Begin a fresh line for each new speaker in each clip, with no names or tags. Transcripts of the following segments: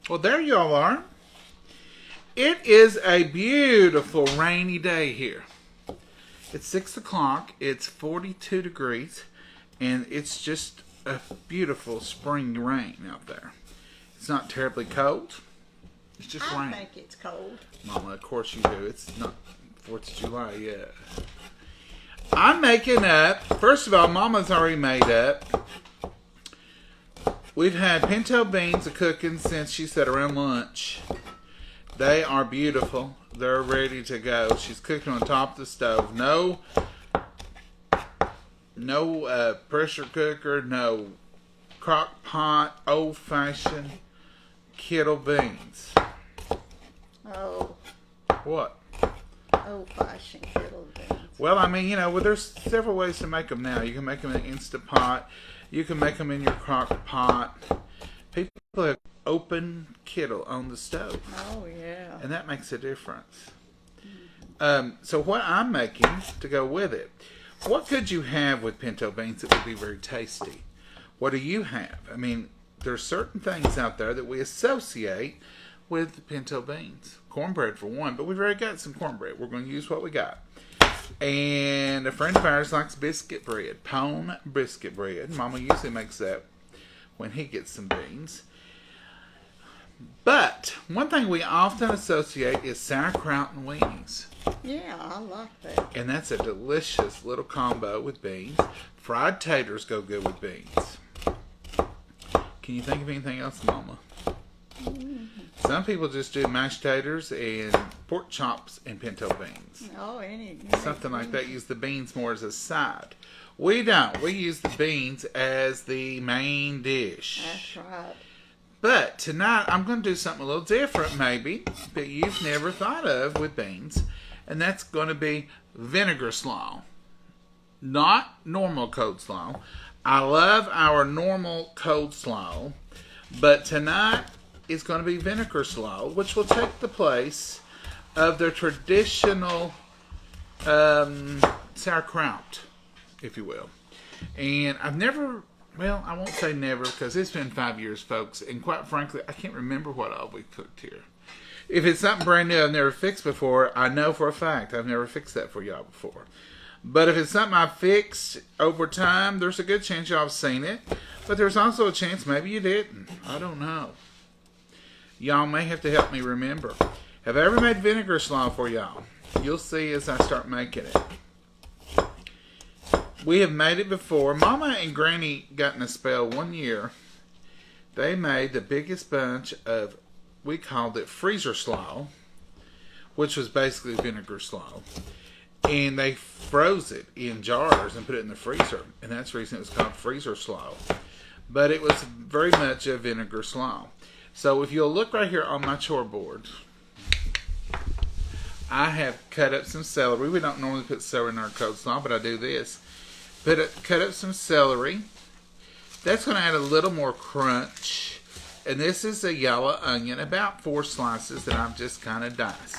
Well, there y'all are. It is a beautiful rainy day here. It's 6 o'clock. It's 42 degrees. And it's just a beautiful spring rain out there. It's not terribly cold. It's just rain.
I think it's cold.
Mama, of course you do. It's not 4th of July yet. I'm making up. First of all, Mama's already made up. We've had pinto beans cooking since she said around lunch. They are beautiful. They're ready to go. She's cooking on top of the stove. No pressure cooker. No crock pot. Old-fashioned kettle beans.
Oh.
What?
Old-fashioned kettle beans.
Well, I mean, there's several ways to make them now. You can make them in an Instant Pot. You can make them in your crock pot. People have open kettle on the stove.
Oh, yeah.
And that makes a difference. So what I'm making to go with it, what could you have with pinto beans that would be very tasty? What do you have? I mean, there's certain things out there that we associate with pinto beans. Cornbread for one, but we've already got some cornbread. We're going to use what we got. And a friend of ours likes biscuit bread, pone biscuit bread. Mama usually makes that when he gets some beans. But one thing we often associate is sauerkraut and weenies.
Yeah, I like that.
And that's a delicious little combo with beans. Fried taters go good with beans. Can you think of anything else, Mama? Some people just do mashed taters and pork chops and pinto beans.
Oh,
Something like that. Use the beans more as a side. We don't. We use the beans as the main dish.
That's right.
But tonight I'm going to do something a little different maybe that you've never thought of with beans. And that's going to be vinegar slaw. Not normal cold slaw. I love our normal cold slaw. But tonight is going to be vinegar slaw, which will take the place of the traditional sauerkraut, if you will. And I've never, well, I won't say never because it's been 5 years, folks. And quite frankly, I can't remember what all we cooked here. If it's something brand new I've never fixed before, I know for a fact I've never fixed that for y'all before. But if it's something I've fixed over time, there's a good chance y'all have seen it. But there's also a chance maybe you didn't. I don't know. Y'all may have to help me remember. Have I ever made vinegar slaw for y'all? You'll see as I start making it. We have made it before. Mama and Granny got in a spell one year. They made the biggest bunch of, we called it freezer slaw, which was basically vinegar slaw. And they froze it in jars and put it in the freezer. And that's the reason it was called freezer slaw. But it was very much a vinegar slaw. So if you'll look right here on my chore board, I have cut up some celery. We don't normally put celery in our cold slaw, but I do this. Cut up some celery. That's going to add a little more crunch. And this is a yellow onion, about 4 slices that I've just kind of diced.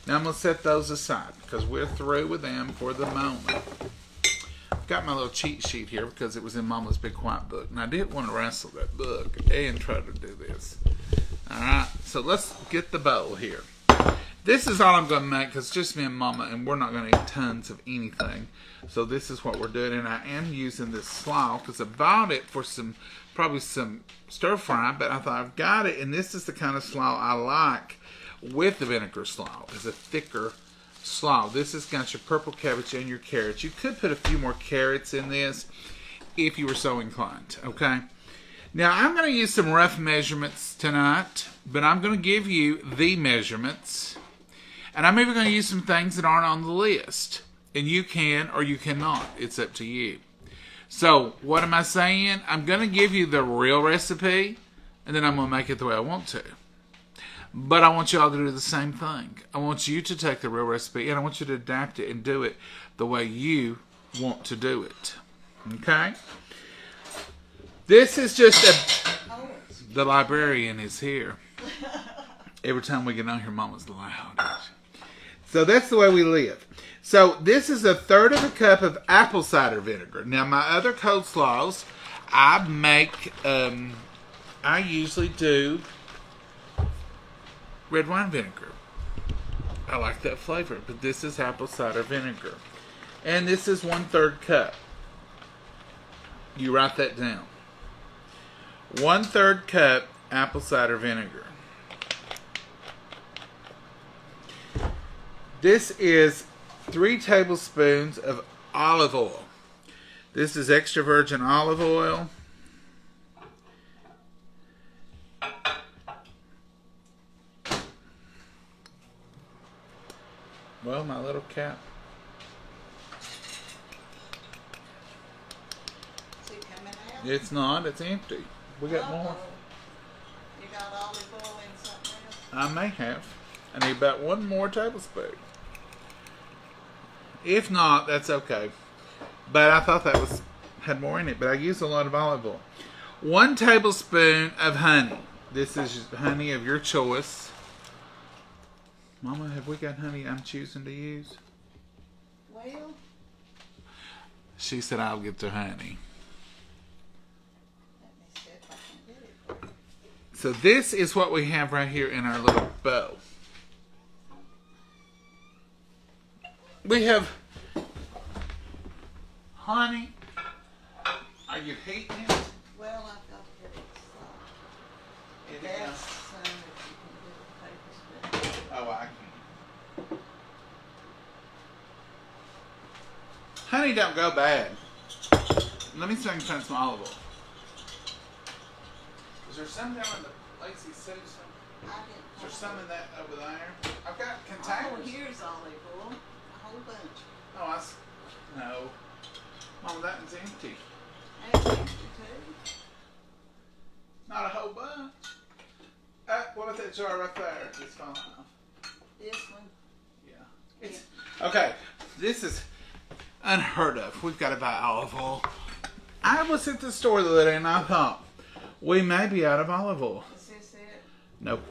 Now I'm going to set those aside because we're through with them for the moment. I've got my little cheat sheet here because it was in Mama's big white book. And I didn't want to wrestle that book and try to do this. Alright, so let's get the bowl here. This is all I'm going to make because it's just me and Mama and we're not going to eat tons of anything. So this is what we're doing. And I am using this slaw because I bought it for probably some stir fry. But I thought I've got it. And this is the kind of slaw I like with the vinegar slaw. It's a thicker slaw. This has got your purple cabbage and your carrots. You could put a few more carrots in this if you were so inclined. Okay. Now, I'm going to use some rough measurements tonight, but I'm going to give you the measurements. And I'm even going to use some things that aren't on the list. And you can or you cannot. It's up to you. So, what am I saying? I'm going to give you the real recipe, and then I'm going to make it the way I want to. But I want you all to do the same thing. I want you to take the real recipe, and I want you to adapt it and do it the way you want to do it. Okay? This is just the librarian is here. Every time we get on here, Mama's loud. So that's the way we live. So this is 1/3 cup of apple cider vinegar. Now my other cold slaws, I usually do red wine vinegar. I like that flavor, but this is apple cider vinegar. And this is 1/3 cup. You write that down. 1/3 cup apple cider vinegar. This is 3 tablespoons of olive oil. This is extra virgin olive oil. Well, my little cap.
Is it coming out?
It's not, it's empty. We got more.
You got olive oil in something else?
I may have. I need about 1 more tablespoon. If not, that's okay. But I thought that had more in it, but I used a lot of olive oil. 1 tablespoon of honey. This is honey of your choice. Mama, have we got honey I'm choosing to use?
Well,
She said I'll get the honey.
let me see if I can get it for you.
So this is what we have right here in our little bowl. We have honey. Are you heating it?
Well, I've got to get it.
It
That's
is.
some if you can get a tablespoon.
Oh, I can. Honey don't go bad. Let me see if I can find some olive oil. Is there some down in the Lacey Susan?
I didn't.
Is there some in that over there? I've got
Oh,
containers.
here's olive oil. A whole bunch.
Oh, no. Mom, that one's empty.
That's empty too.
Not a whole bunch. What about that jar right there? It's falling off.
This one.
Yeah. It's okay. This is unheard of. We've got to buy olive oil. I was at the store the other day and I thought we may be out of olive oil.
Is this it?
Nope.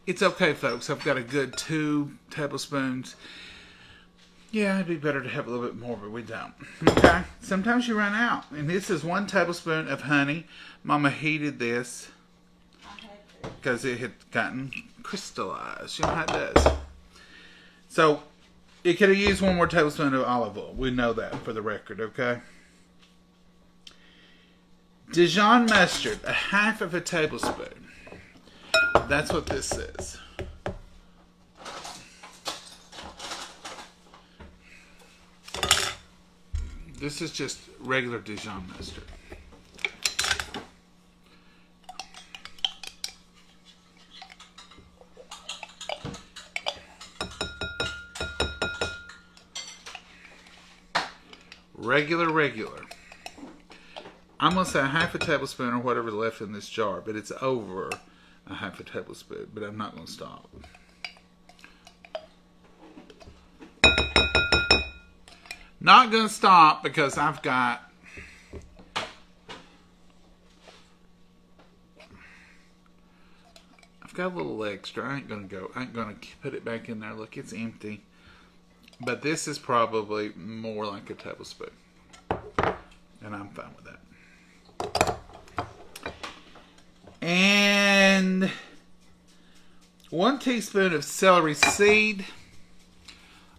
It's okay, folks. I've got a good 2 tablespoons. Yeah, it'd be better to have a little bit more, but we don't. Okay? Sometimes you run out. And this is 1 tablespoon of honey. Mama heated this
I had to.
because it had gotten crystallized. You know how it does. So, you could have used 1 more tablespoon of olive oil. We know that for the record, okay? Dijon mustard, 1/2 of a tablespoon. That's what this is. This is just regular Dijon mustard. Regular. I'm going to say 1/2 tablespoon or whatever's left in this jar, but it's over 1/2 tablespoon, but I'm not going to stop. Not going to stop because I've got a little extra. I ain't going to put it back in there. Look, it's empty. But this is probably more like a tablespoon. And I'm fine with that. And 1 teaspoon of celery seed.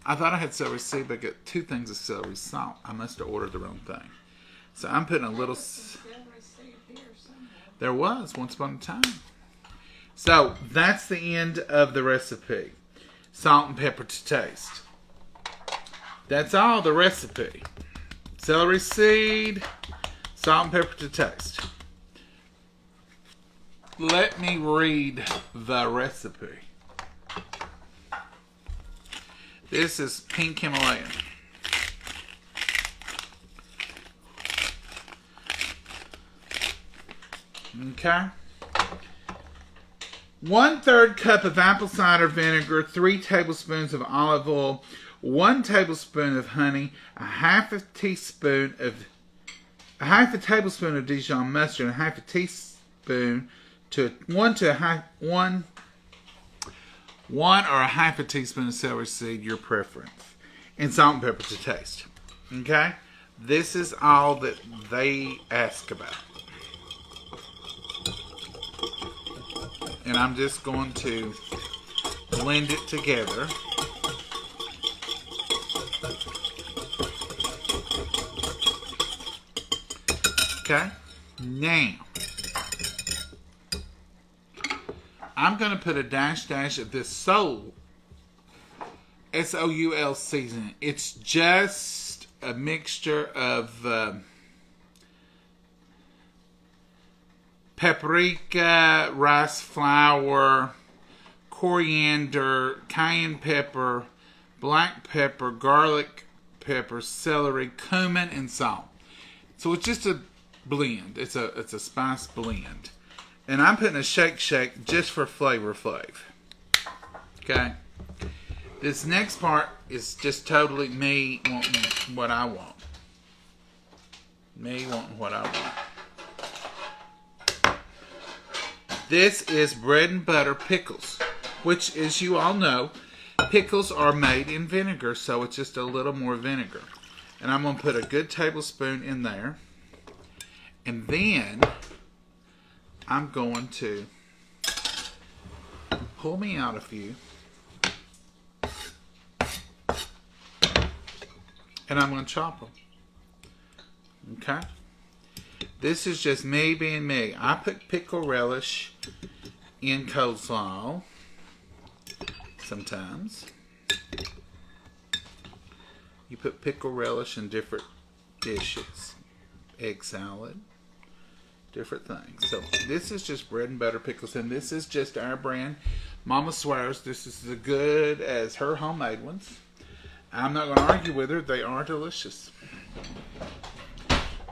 I thought I had celery seed, but I got 2 things of celery salt. I must have ordered the wrong thing. So I'm putting a little... There was, once upon a time. So that's the end of the recipe. Salt and pepper to taste. That's all the recipe. Celery seed, salt and pepper to taste. Let me read the recipe. This is pink Himalayan. Okay. 1/3 cup of apple cider vinegar, 3 tablespoons of olive oil, 1 tablespoon of honey, a half a tablespoon of Dijon mustard, and a half a teaspoon to 1 or a half a teaspoon of celery seed, your preference, and salt and pepper to taste. Okay? This is all that they ask about. And I'm just going to blend it together. Okay, now I'm going to put a dash of this Soul, S-O-U-L seasoning. It's just a mixture of paprika, rice flour, coriander, cayenne pepper, black pepper, garlic pepper, celery, cumin, and salt. So it's just a blend. It's a spice blend. And I'm putting a shake just for flavor flav. Okay? This next part is just totally me wanting what I want. Me wanting what I want. This is bread and butter pickles, which, as you all know, pickles are made in vinegar, so it's just a little more vinegar. And I'm going to put a good tablespoon in there. And then I'm going to pull me out a few. And I'm going to chop them. Okay? This is just me being me. I put pickle relish in coleslaw sometimes. You put pickle relish in different dishes. Egg salad. Different things. So this is just bread and butter pickles, and this is just our brand. Mama swears this is as good as her homemade ones. I'm not going to argue with her. They are delicious.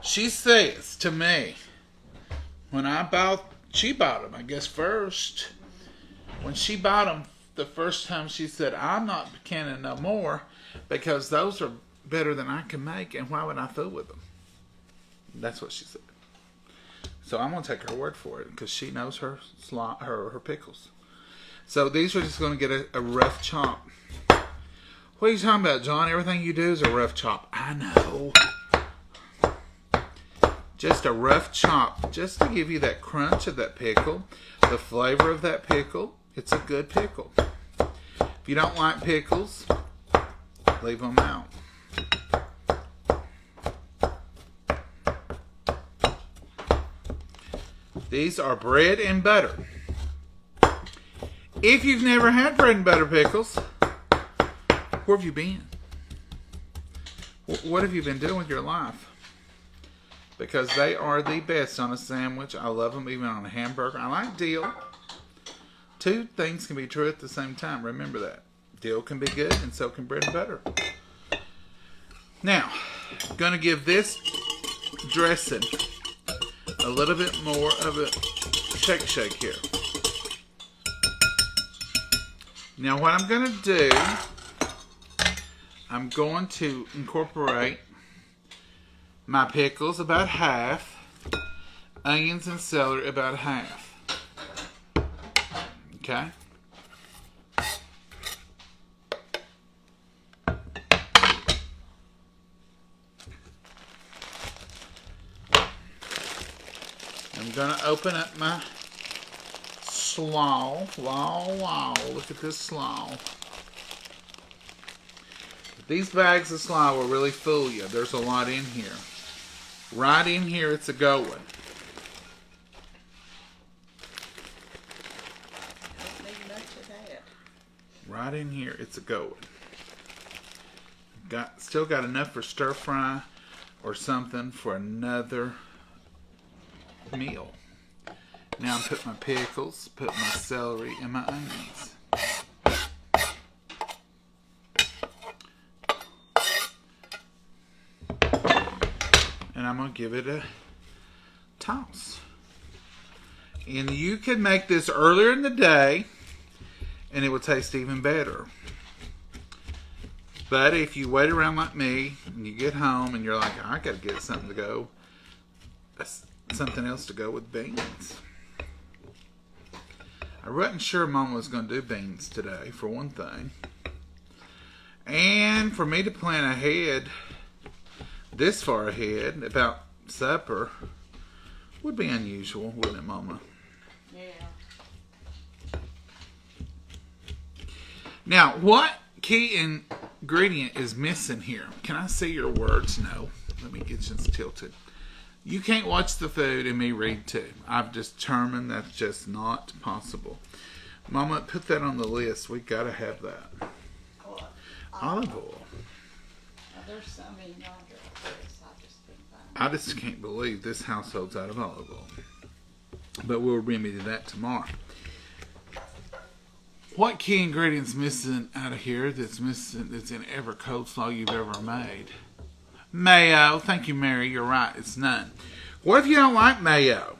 She says to me, when she bought them, I guess first. When she bought them the first time, she said, I'm not canning no more because those are better than I can make, and why would I fool with them? That's what she said. So I'm going to take her word for it because she knows her pickles. So these are just going to get a rough chop. What are you talking about, John? Everything you do is a rough chop. I know. Just a rough chop. Just to give you that crunch of that pickle. The flavor of that pickle. It's a good pickle. If you don't like pickles, leave them out. These are bread and butter. If you've never had bread and butter pickles, where have you been? What have you been doing with your life? Because they are the best on a sandwich. I love them even on a hamburger. I like dill. Two things can be true at the same time. Remember that. Dill can be good, and so can bread and butter. Now, I'm going to give this dressing a little bit more of a shake here. Now what I'm going to do, I'm going to incorporate my pickles about half, onions and celery about half. Okay? I'm going to open up my slaw. Wow. Look at this slaw. These bags of slaw will really fool you. There's a lot in here. Right in here, it's a going.
Don't need much of that.
Right in here, it's a going. Still got enough for stir fry or something for another meal. Now I'm putting my pickles, put my celery, and my onions. And I'm going to give it a toss. And you can make this earlier in the day, and it will taste even better. But if you wait around like me, and you get home, and you're like, I got to get something to go, something else to go with beans. I wasn't sure Mama was going to do beans today, for one thing. And for me to plan ahead, this far ahead, about supper, would be unusual, wouldn't it, Mama?
Yeah.
Now, what key ingredient is missing here? Can I see your words? No. Let me get you tilted. You can't watch the food and me read too. I've determined that's just not possible. Mama, put that on the list. We gotta have that.
What?
Olive oil.
There's some in yonder. I just couldn't find
I just can't believe this household's out of olive oil. But we'll remedy that tomorrow. What key ingredient's missing out of here that's in every coleslaw you've ever made? Mayo. Thank you, Mary. You're right. It's none. What if you don't like mayo?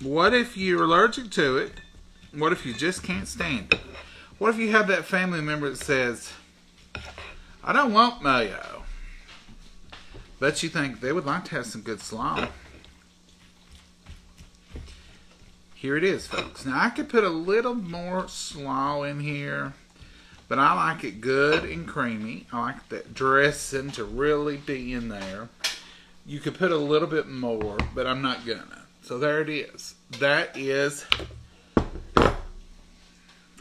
What if you're allergic to it? What if you just can't stand it? What if you have that family member that says, I don't want mayo, but you think they would like to have some good slaw? Here it is, folks. Now, I could put a little more slaw in here, but I like it good and creamy. I like that dressing to really be in there. You could put a little bit more, but I'm not gonna. So there it is. That is,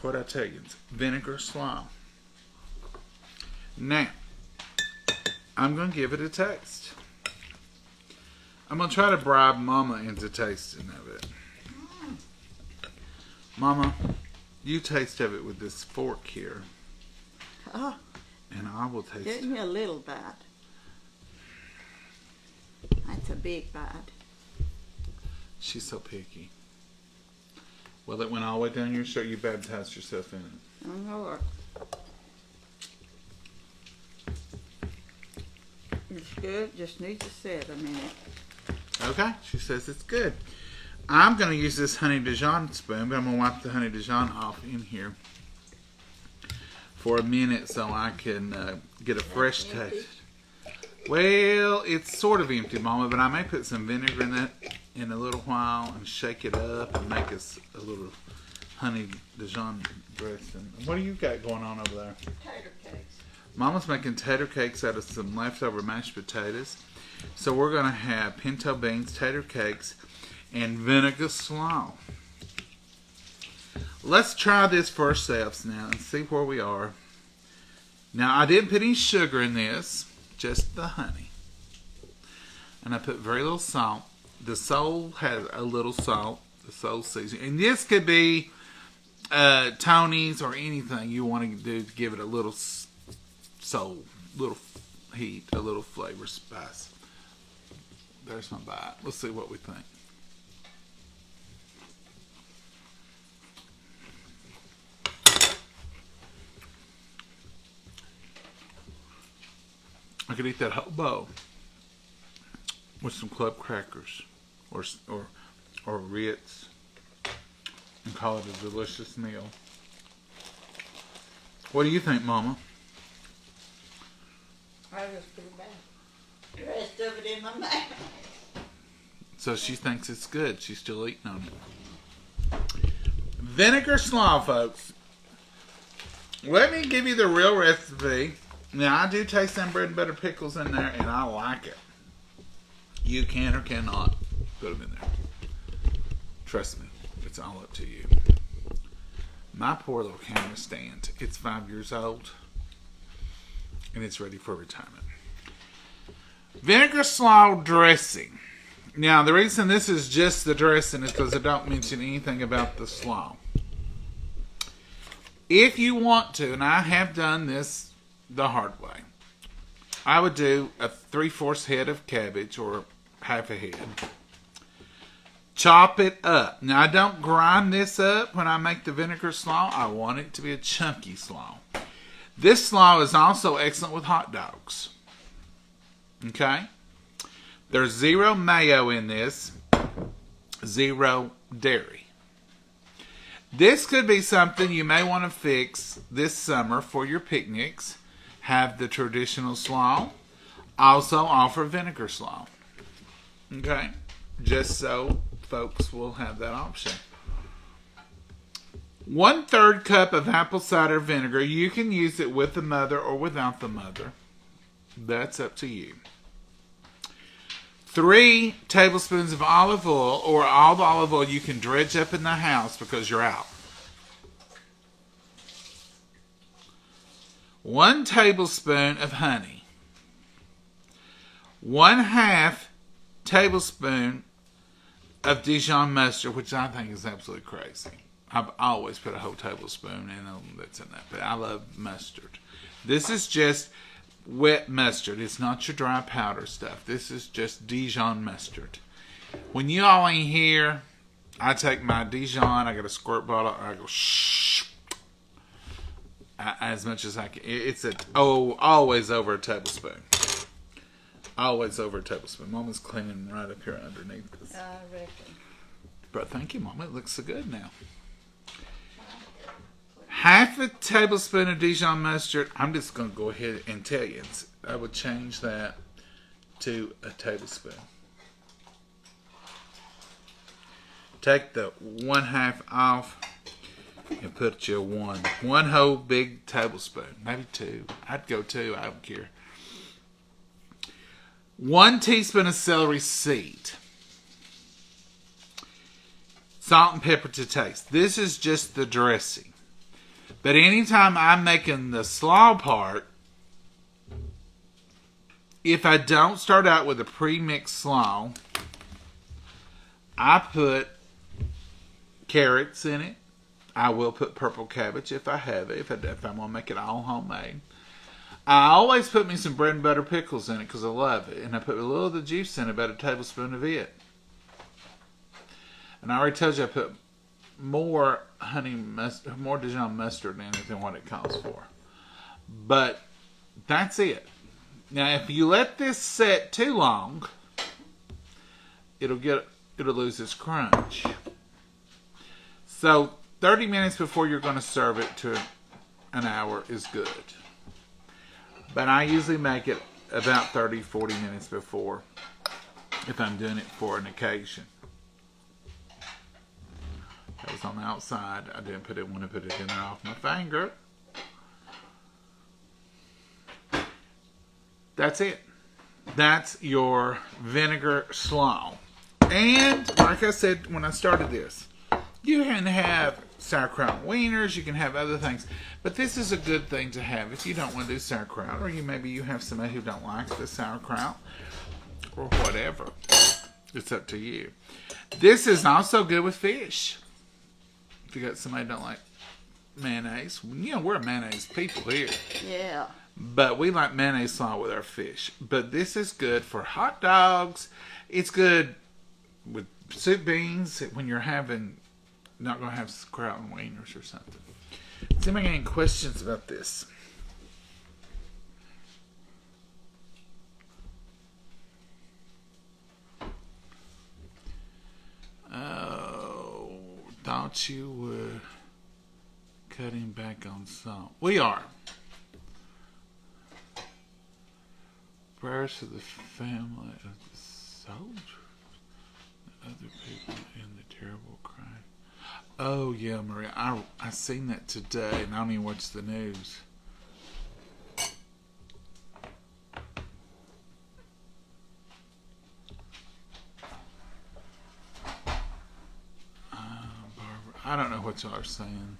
what I tell you, it's vinegar slaw. Now, I'm going to give it a taste. I'm going to try to bribe Mama into tasting of it. Mama, you taste of it with this fork here.
Oh,
And I will taste
give
it.
me a little bite. That's a big bite.
She's so picky. Well, it went all the way down your shirt. You baptized yourself in it.
Oh, Lord. It's good. Just needs to sit a minute.
Okay, she says it's good. I'm going to use this honey Dijon spoon, but I'm going to wipe the honey Dijon off in here for a minute so I can get a fresh taste. Well, it's sort of empty, Mama, but I may put some vinegar in that in a little while and shake it up and make us a little honey Dijon dressing. What do you got going on over there?
Tater cakes.
Mama's making tater cakes out of some leftover mashed potatoes. So we're going to have pinto beans, tater cakes, and vinegar slaw. Let's try this for ourselves now and see where we are. Now, I didn't put any sugar in this, just the honey. And I put very little salt. The Soul has a little salt, the Soul seasoning. And this could be Tony's or anything you want to do to give it a little soul, little heat, a little flavor, spice. There's my bite. Let's see what we think. I could eat that whole bowl with some club crackers or Ritz and call it a delicious meal. What do you think, Mama?
I just put it back. The rest of it in my mouth.
So she thinks it's good. She's still eating on it. Vinegar slaw, folks. Let me give you the real recipe. Now, I do taste some bread and butter pickles in there, and I like it. You can or cannot put them in there. Trust me, it's all up to you. My poor little camera stand, it's 5 years old, and it's ready for retirement. Vinegar slaw dressing. Now, the reason this is just the dressing is because I don't mention anything about the slaw. If you want to, and I have done this the hard way, I would do a 3/4 head of cabbage or half a head. Chop it up. Now, I don't grind this up when I make the vinegar slaw. I want it to be a chunky slaw. This slaw is also excellent with hot dogs. Okay? There's 0 mayo in this, 0 dairy. This could be something you may want to fix this summer for your picnics. Have the traditional slaw. Also offer vinegar slaw. Okay? Just so folks will have that option. 1/3 cup of apple cider vinegar. You can use it with the mother or without the mother. That's up to you. 3 tablespoons of olive oil, or all the olive oil you can dredge up in the house because you're out. 1 tablespoon of honey, 1/2 tablespoon of Dijon mustard, which I think is absolutely crazy. I've always put a whole tablespoon in them that's in that, but I love mustard. This is just wet mustard. It's not your dry powder stuff. This is just Dijon mustard. When you all ain't here, I take my Dijon, I got a squirt bottle, I go shh, as much as I can. It's always over a tablespoon. Always over a tablespoon. Mama's cleaning right up here underneath this.
I reckon.
But thank you, Mama. It looks so good now. 1/2 tablespoon of Dijon mustard. I'm just going to go ahead and tell you. I would change that to a tablespoon. Take the 1/2 off and put your one whole big tablespoon, maybe 2. I'd go 2. I don't care. 1 teaspoon of celery seed. Salt and pepper to taste. This is just the dressing. But anytime I'm making the slaw part, if I don't start out with a pre-mixed slaw, I put carrots in it. I will put purple cabbage if I have it, if I'm going to make it all homemade. I always put me some bread and butter pickles in it because I love it. And I put a little of the juice in it, about a tablespoon of it. And I already told you I put more more Dijon mustard in it than what it calls for. But that's it. Now, if you let this set too long, it'll lose its crunch. So 30 minutes before you're going to serve it to an hour is good. But I usually make it about 30, 40 minutes before if I'm doing it for an occasion. That was on the outside. I didn't want to put it in there off my finger. That's it. That's your vinegar slaw. And like I said when I started this, you can have sauerkraut wieners, you can have other things, but this is a good thing to have if you don't want to do sauerkraut, or maybe you have somebody who don't like the sauerkraut, or whatever. It's up to you. This is also good with fish. If you got somebody who don't like mayonnaise, you know we're mayonnaise people here.
Yeah.
But we like mayonnaise slaw with our fish. But this is good for hot dogs. It's good with soup beans when you're not going to have kraut and wieners or something. Does anybody got any questions about this? Oh, thought you were cutting back on salt. We are. Prayers to the family of the soldiers and other people in the terrible crime. Oh, yeah, Maria. I seen that today, and I don't even watch the news. Barbara, I don't know what y'all are saying.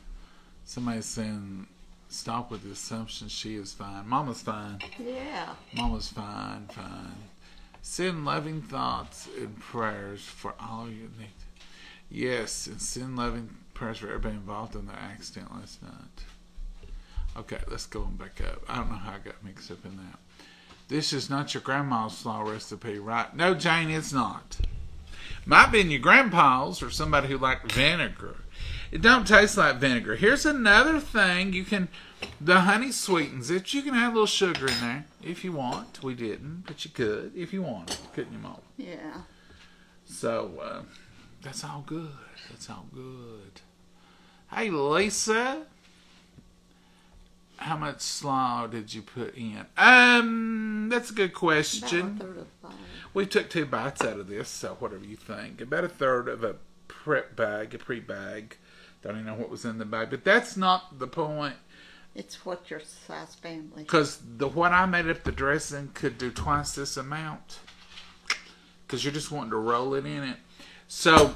Somebody's saying, stop with the assumption she is fine. Mama's fine.
Yeah.
Mama's fine. Send loving thoughts and prayers for all you need. Yes, and send loving prayers for everybody involved in the accident last night. Okay, let's go on back up. I don't know how I got mixed up in that. This is not your grandma's slaw recipe, right? No, Jane, it's not. Might be in your grandpa's or somebody who liked vinegar. It don't taste like vinegar. Here's another thing you can... The honey sweetens it. You can add a little sugar in there if you want. We didn't, but you could if you wanted. Couldn't you, Mom?
Yeah.
So, that's all good. That's all good. Hey, Lisa. How much slaw did you put in? That's a good question.
About a third of 5.
We took 2 bites out of this, so whatever you think. About a third of a prep bag, a pre-bag. Don't even know what was in the bag. But that's not the point.
It's what your size family.
Because what I made up the dressing could do twice this amount. Because you're just wanting to roll it in it. So,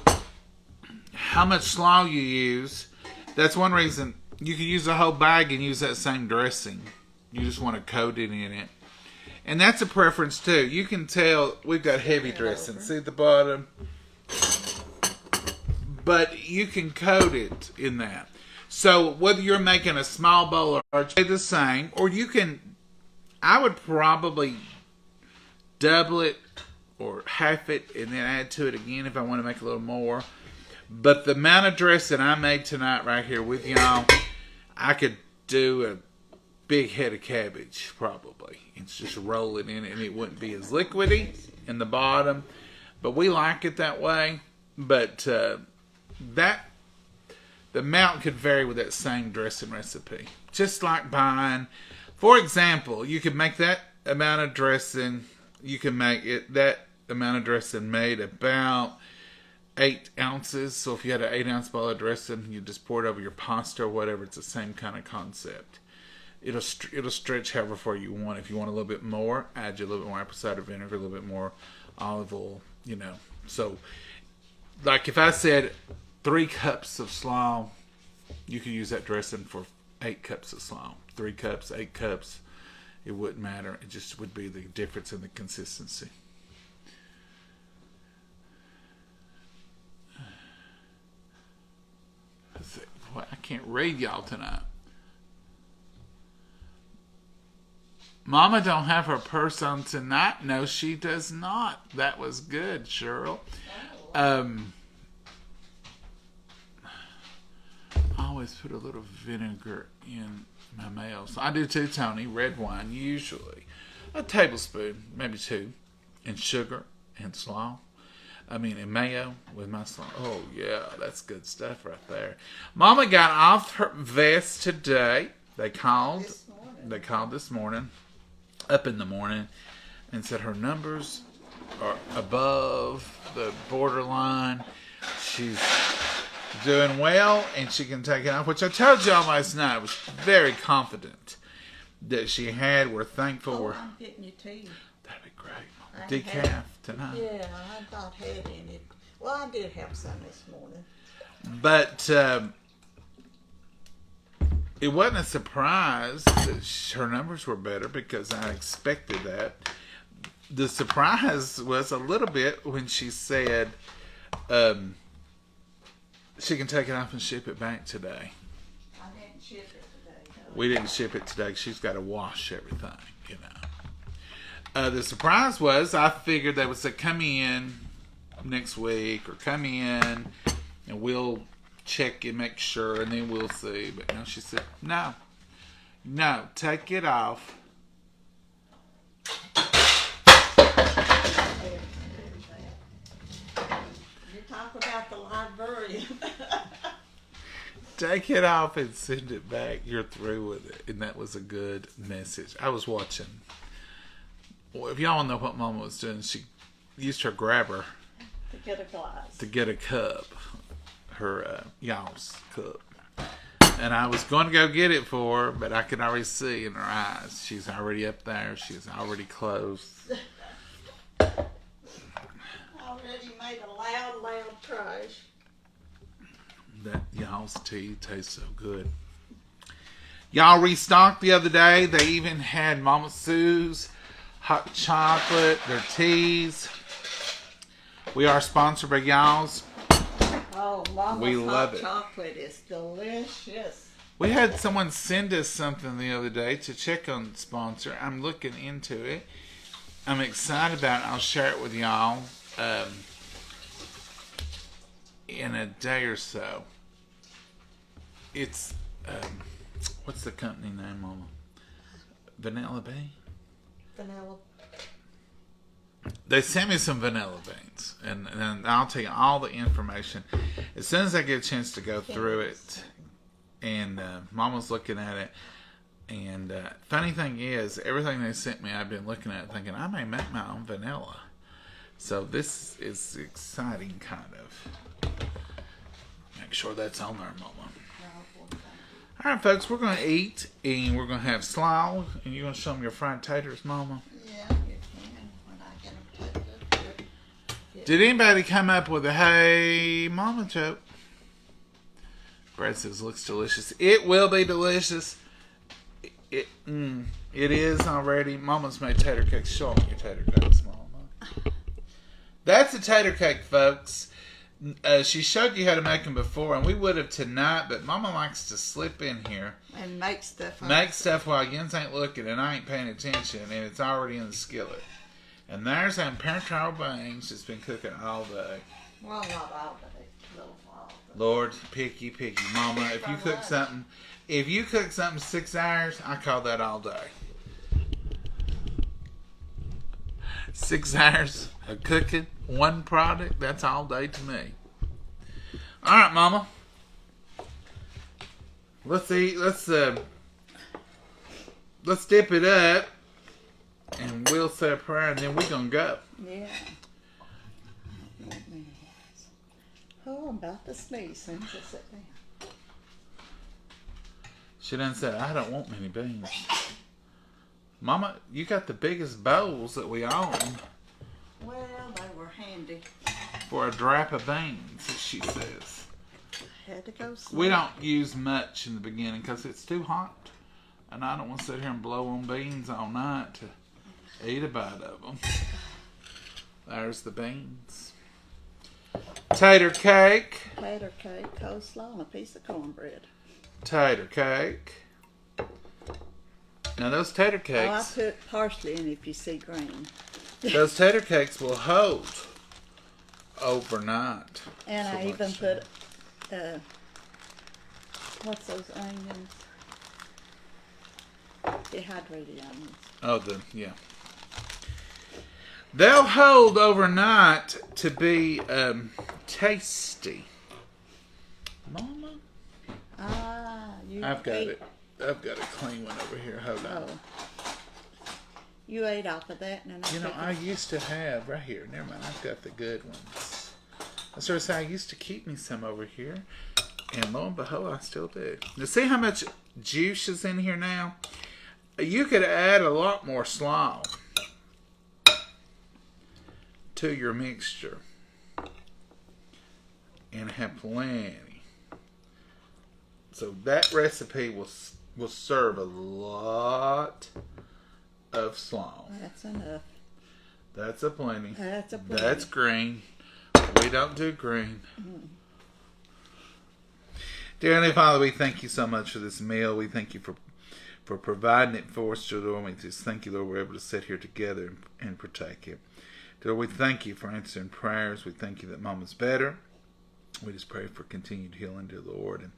how much slaw you use, that's one reason. You could use a whole bag and use that same dressing. You just want to coat it in it. And that's a preference too. You can tell we've got heavy dressing. See at the bottom? But you can coat it in that. So whether you're making a small bowl or large, the same. Or you can, I would probably double it or half it and then add to it again if I want to make a little more. But the amount of dressing I made tonight right here with y'all, I could do a big head of cabbage probably. It's just roll it in it and it wouldn't be as liquidy in the bottom. But we like it that way. But the amount could vary with that same dressing recipe. Just like buying, for example, you could make that amount of dressing, you can make it that amount of dressing made about 8 ounces. So if you had an 8-ounce bowl of dressing, you just pour it over your pasta or whatever. It's the same kind of concept. It'll stretch however far you want. If you want a little bit more, add you a little bit more apple cider vinegar, a little bit more olive oil, So, like if I said 3 cups of slaw, you could use that dressing for 8 cups of slaw. 3 cups, 8 cups, it wouldn't matter. It just would be the difference in the consistency. Boy, I can't read y'all tonight. Mama don't have her purse on tonight. No, she does not. That was good, Cheryl. I always put a little vinegar in my mayo. So I do too, Tony. Red wine, usually. A tablespoon, maybe 2. And sugar and slaw. And mayo with my slaw. Oh, yeah, that's good stuff right there. Mama got off her vest today. They called this morning. Up in the morning, and said her numbers are above the borderline. She's doing well, and she can take it off, which I told y'all last night. I was very confident that she had. We're thankful.
I'm getting you tea.
That'd be great. Decaf tonight.
Yeah, I thought had in it. Well, I did have some this morning.
But it wasn't a surprise that her numbers were better because I expected that. The surprise was a little bit when she said she can take it off and ship it back today.
I didn't ship it today, though.
We didn't ship it today. She's got to wash everything, The surprise was I figured they would say, come in next week or come in and we'll check and make sure and then we'll see. But no, she said, no, take it off.
You talk about the librarian.
Take it off and send it back. You're through with it. And that was a good message. I was watching. Well, if y'all know what Mama was doing, she used her grabber
To get a glass.
to get a cup. Her y'all's cup. And I was going to go get it for her, but I could already see in her eyes. She's already up there. She's already close.
Already made a loud crash.
That y'all's tea tastes so good. Y'all restocked the other day. They even had Mama Sue's hot chocolate, their teas. We are sponsored by y'all's.
Oh, Mama's
We love
hot
it.
chocolate is delicious.
We had someone send us something the other day to check on the sponsor. I'm looking into it. I'm excited about it. I'll share it with y'all in a day or so. It's, what's the company name, Mama? Vanilla Bean?
Vanilla.
They sent me some vanilla beans, and I'll tell you all the information as soon as I get a chance to go through it. And Mama's looking at it, and funny thing is, everything they sent me, I've been looking at it thinking I may make my own vanilla. So this is exciting, kind of. Make sure that's on there, Mama. All right, folks, we're going to eat, and we're going to have slaw, and you're going to show them your fried taters, Mama.
Yeah, you can. When I get them put up there.
Did anybody come up with a hey mama joke? Brad says looks delicious. It will be delicious. It is already. Mama's made tater cakes. Show me your tater cakes, Mama. That's a tater cake, folks. She showed you how to make them before, and we would have tonight, but Mama likes to slip in here.
And make stuff.
Make stuff while Jens ain't looking and I ain't paying attention, and it's already in the skillet. And there's them pear bangs that's been cooking all day.
Well, not all day. A little while.
Lord, picky, Mama. If you cook something 6 hours, I call that all day. 6 hours of cooking one product, that's all day to me. All right, Mama. Let's eat. Let's dip it up, and we'll say a prayer, and then we're gonna go.
Yeah. Oh, I'm about to sneeze. Just sit down.
She done said, I don't want many beans. Mama, you got the biggest bowls that we own.
Well, they were handy.
For a drap of beans, as she says.
Had to go slow.
We don't use much in the beginning because it's too hot. And I don't want to sit here and blow on beans all night to eat a bite of them. There's the beans. Tater cake.
Tater cake, coleslaw, and a piece of cornbread.
Tater cake. Now those tater cakes.
Oh, I put parsley in if you see green.
Those tater cakes will hold overnight.
And
So
I even
much.
put, what's those onions? Dehydrated onions.
Yeah. They'll hold overnight to be tasty. Mama? I've got it. I've got a clean one over here. Hold on.
Oh. You ate off of that, and then
I used to have right here. Never mind. I've got the good ones. I sort of say I used to keep me some over here, and lo and behold, I still do. Now, see how much juice is in here now? You could add a lot more slaw to your mixture, and have plenty. So that recipe will serve a lot of slaw.
That's enough.
That's a plenty.
That's a plenty.
That's green. We don't do green. Dear Heavenly Father, we thank you so much for this meal. We thank you for providing it for us, dear Lord. We just thank you, Lord, we're able to sit here together and partake it. Dear Lord, we thank you for answering prayers. We thank you that Mama's better. We just pray for continued healing, dear Lord. And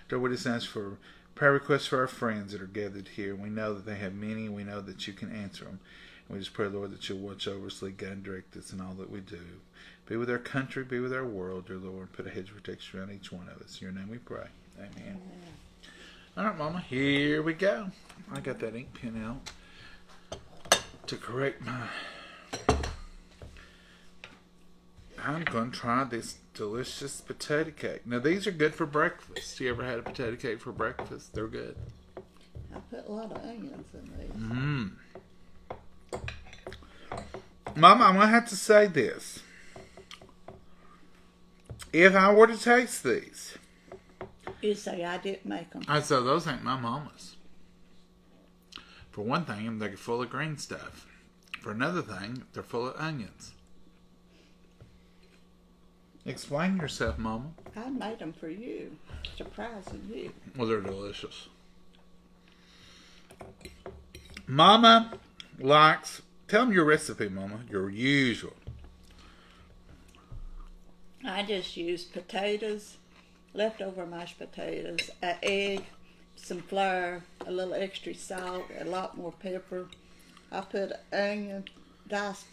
dear, we just ask for prayer requests for our friends that are gathered here. We know that they have many. We know that you can answer them. And we just pray, Lord, that you'll watch over us, lead, guide, and direct us in all that we do. Be with our country, be with our world, dear Lord. Put a hedge of protection around each one of us. In your name we pray. Amen. All right, Mama, here we go. I got that ink pen out to correct my... I'm going to try this delicious potato cake. Now, these are good for breakfast. You ever had a potato cake for breakfast? They're good.
I put a lot of onions in these.
Mama, I'm going to have to say this. If I were to taste these...
You say I didn't make them.
I say those ain't my mama's. For one thing, they're full of green stuff. For another thing, they're full of onions. Explain yourself, Mama.
I made them for you. Surprising you.
Well, they're delicious. Mama likes... Tell them your recipe, Mama. Your usual.
I just used potatoes, leftover mashed potatoes, an egg, some flour, a little extra salt, a lot more pepper. I put onion, diced,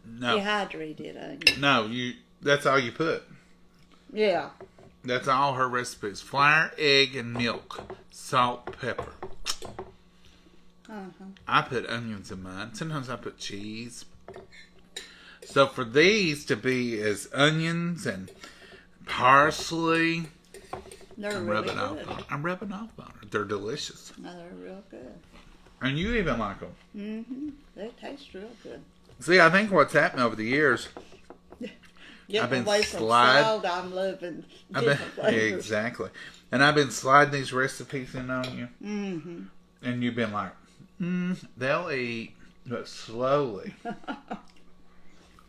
No.
dehydrated onion.
No, that's all you put.
Yeah.
That's all her recipes. Flour, egg, and milk. Salt, pepper. I put onions in mine. Sometimes I put cheese. So for these to be as onions and parsley,
They're
I'm
really
rubbing off
good.
on it. I'm rubbing off on it. They're delicious.
No, they're real good.
And you even like them.
They taste real good.
See, I think what's happened over the years,
Getting
I've been
away from
slide-
salt, I'm loving different flavors.
exactly. And I've been sliding these recipes in on you.
Mm-hmm.
And you've been like, they'll eat, but slowly.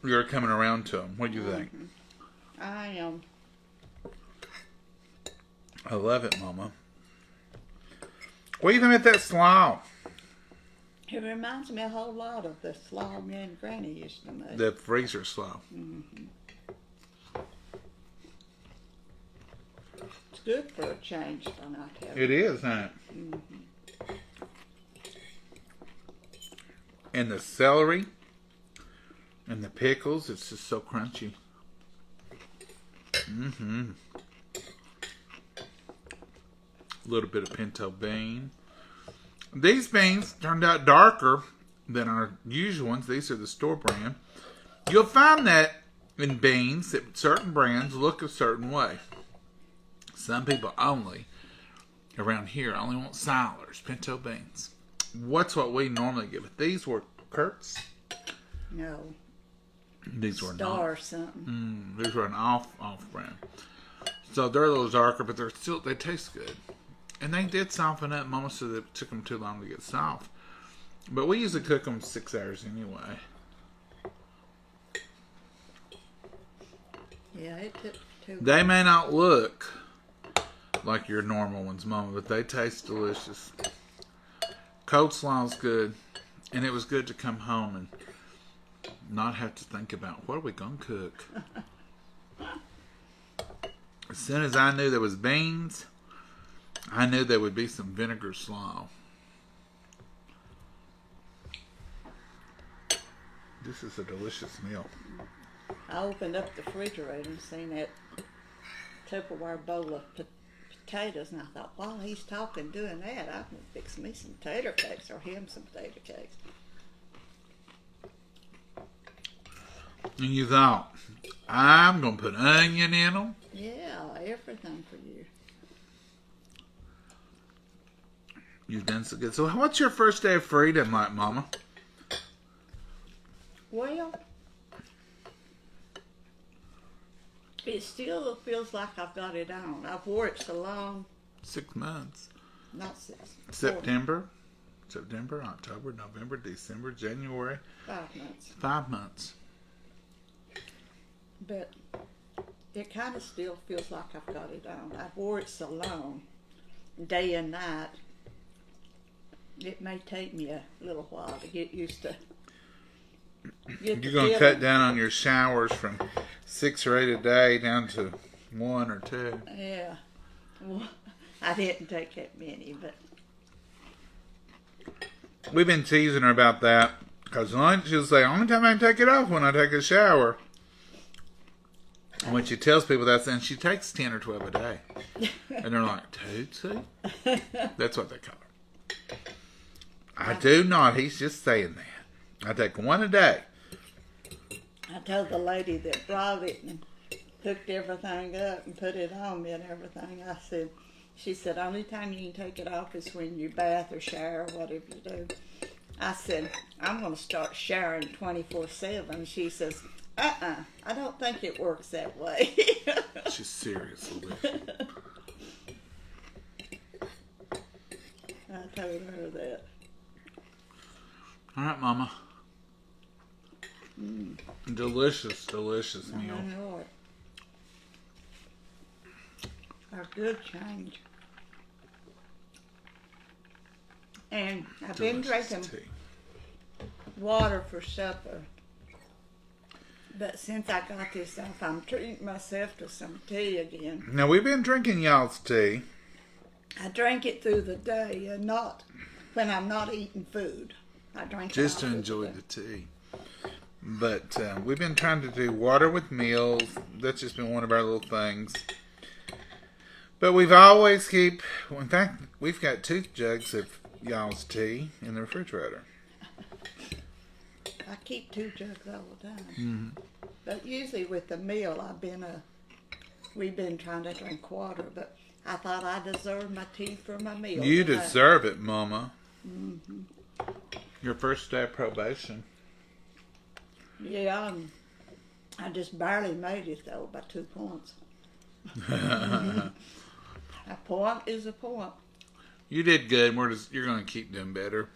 You're coming around to them. What do you think?
I am.
I love it, Mama. What do you think about that slaw?
It reminds me a whole lot of the slaw me and Granny used to make.
The freezer slaw.
Mm-hmm. It's good for a change, don't I tell you?
It is, isn't it?
Mm-hmm.
And the celery and the pickles, it's just so crunchy. Mm-hmm. A little bit of pinto bean. These beans turned out darker than our usual ones. These are the store brand. You'll find that in beans that certain brands look a certain way. Some people only, around here, only want Silers, pinto beans. What's what we normally get? But these were Kurt's.
No.
These were
Star
not.
or something.
These were an off brand. So they're a little darker, but they taste good. And they did soften up. Mama said it took them too long to get soft. But we usually cook them 6 hours anyway.
Yeah, it took too
They may not look like your normal ones, Mama, but they taste delicious. Cold slaw's good. And it was good to come home and not have to think about what are we going to cook. As soon as I knew there was beans, I knew there would be some vinegar slaw. This is a delicious meal.
I opened up the refrigerator and seen that Tupperware bowl of potatoes, and I thought, while he's talking, doing that, I can fix me some tater cakes or him some tater cakes.
And you thought, I'm going to put onion in them?
Yeah, everything for you.
You've done so good. So what's your first day of freedom like, Mama?
Well, it still feels like I've got it on. I've wore it so long.
6 months.
Not 6.
September, October, November, December, January.
5 months.
5 months.
But it kind of still feels like I've got it on. I've wore it so long, day and night. It may take me a little while to get used to.
You're going to cut down on your showers from 6 or 8 a day down to 1 or 2.
Yeah. Well, I didn't take that many, but
We've been teasing her about that because she'll say, only time I can take it off when I take a shower. And when she tells people that, then she takes 10 or 12 a day. And they're like, Tootsie? That's what they call her. I do not. He's just saying that. I take 1 a day.
I told the lady that brought it and hooked everything up and put it on me and everything. She said, only time you can take it off is when you bath or shower or whatever you do. I said, I'm going to start showering 24/7. She says, I don't think it works that way.
She's serious with it.
I told her that.
All right, Mama. Delicious, delicious meal.
I know it. A good change. And I've been
Delicious
drinking
tea.
water for supper. But since I got this off, I'm treating myself to some tea again.
Now, we've been drinking y'all's tea.
I drink it through the day and not when I'm not eating food. I drink it
Just
all
to
through
enjoy
day.
the tea. But we've been trying to do water with meals. That's just been one of our little things. But we've always in fact, we've got 2 jugs of y'all's tea in the refrigerator.
I keep 2 jugs all the time.
Mm-hmm.
But usually with the meal, we've been trying to drink water, but I thought I deserved my tea for my meal.
You
today.
deserve it, Mama.
Mm-hmm.
Your first day of probation.
Yeah, I just barely made it though by 2 points. A point is a point.
You did good. You're going to keep doing better.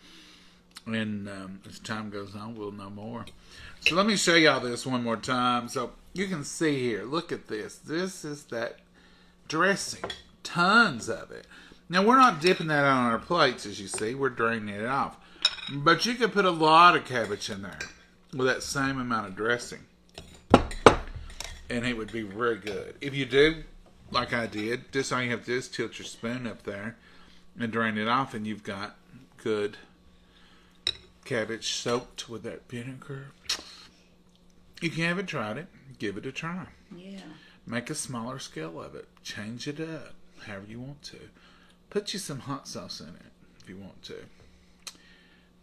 And as time goes on, we'll know more. So let me show y'all this one more time. So you can see here. Look at this. This is that dressing. Tons of it. Now, we're not dipping that on our plates, as you see. We're draining it off. But you could put a lot of cabbage in there with that same amount of dressing. And it would be very good. If you do, like I did, just all you have to do is tilt your spoon up there and drain it off, and you've got good cabbage soaked with that vinegar. If you haven't tried it, give it a try.
Yeah.
Make a smaller scale of it. Change it up however you want to. Put you some hot sauce in it if you want to.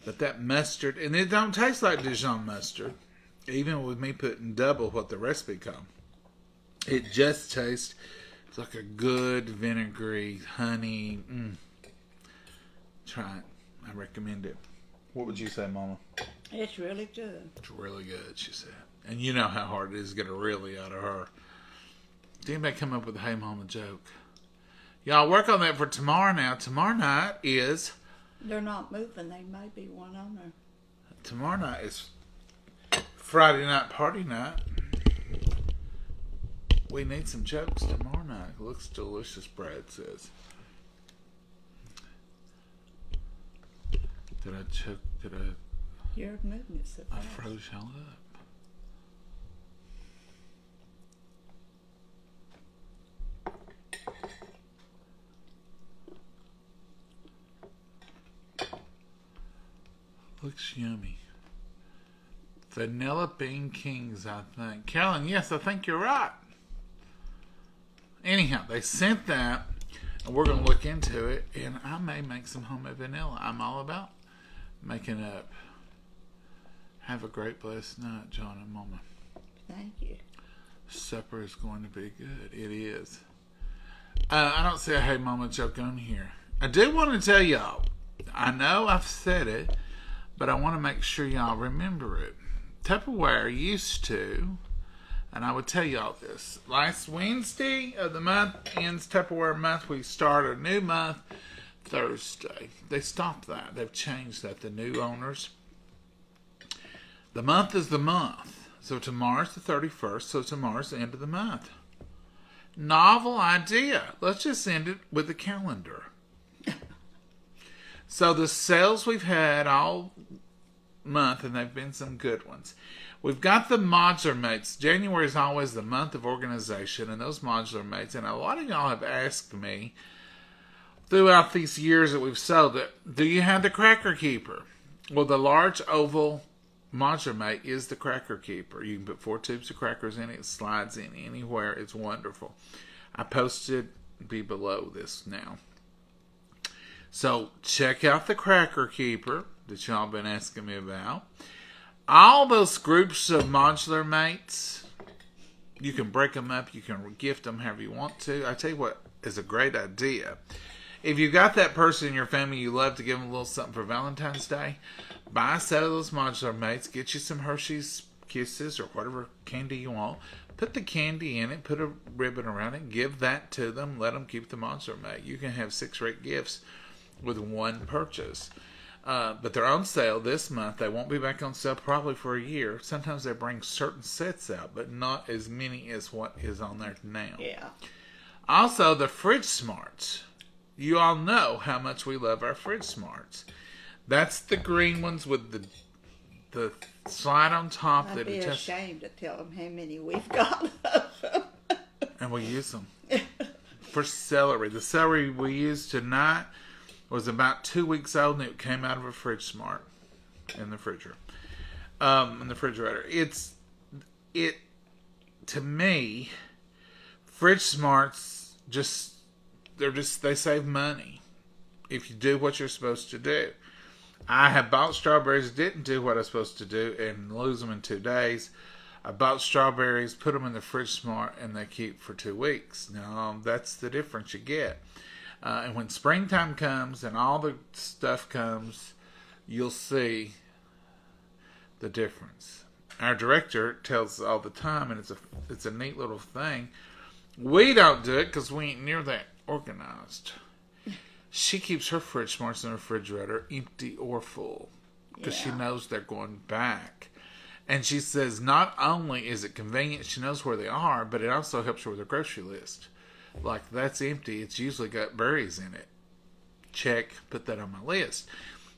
But that mustard, and it don't taste like Dijon mustard, even with me putting double what the recipe called. It just tastes like a good vinegary honey. Try it. I recommend it. What would you say, Mama?
It's really good.
It's really good, she said. And you know how hard it is to get a really out of her. Did anybody come up with a Hey Mama joke? Y'all work on that for tomorrow now. Tomorrow night is...
They're not moving. They may be one on there.
Tomorrow night is Friday night party night. We need some jokes tomorrow night. It looks delicious, Brad says. Did I choke?
Your movement's so
I
fast.
froze y'all up. Looks yummy. Vanilla Bean Kings, I think. Carolyn, yes, I think you're right. Anyhow, they sent that, and we're going to look into it, and I may make some homemade vanilla. I'm all about making up. Have a great, blessed night, John and Mama.
Thank you.
Supper is going to be good. It is. I don't say a Hey Mama joke on here. I do want to tell y'all, I know I've said it, but I want to make sure y'all remember it. Tupperware used to, and I would tell y'all this, last Wednesday of the month ends Tupperware month. We start a new month Thursday. They stopped that. They've changed that. The new owners. The month is the month. So tomorrow's the 31st, so tomorrow's the end of the month. Novel idea. Let's just end it with a calendar. So the sales we've had all month, and they've been some good ones. We've got the modular mates. January is always the month of organization, and those modular mates, and a lot of y'all have asked me throughout these years that we've sold it, do you have the Cracker Keeper? Well, the large oval modular mate is the Cracker Keeper. You can put 4 tubes of crackers in it. It slides in anywhere. It's wonderful. I posted be below this now. So check out the Cracker Keeper that y'all been asking me about. All those groups of modular mates, you can break them up. You can gift them however you want to. I tell you what is a great idea. If you've got that person in your family you love to give them a little something for Valentine's Day, buy a set of those modular mates. Get you some Hershey's Kisses or whatever candy you want. Put the candy in it. Put a ribbon around it. Give that to them. Let them keep the modular mate. You can have 6 or 8 gifts with one purchase. But they're on sale this month. They won't be back on sale probably for a year. Sometimes they bring certain sets out, but not as many as what is on there now.
Yeah.
Also, the Fridge Smarts. You all know how much we love our Fridge Smarts. That's the green ones with the slide on top.
I'd be ashamed to tell them how many we've got of them.
And we use them. For celery. The celery we used tonight was about 2 weeks old, and it came out of a Fridge Smart in the refrigerator. To me, Fridge Smarts they save money if you do what you're supposed to do. I have bought strawberries, didn't do what I was supposed to do, and lose them in 2 days. I bought strawberries, put them in the Fridge Smart, and they keep for 2 weeks. Now, that's the difference you get. And when springtime comes and all the stuff comes, you'll see the difference. Our director tells us all the time, and it's a neat little thing. We don't do it because we ain't near that organized. She keeps her fridge smarts in the refrigerator empty or full because she knows they're going back. And she says not only is it convenient, she knows where they are, but it also helps her with her grocery list. Like, that's empty. It's usually got berries in it. Check. Put that on my list.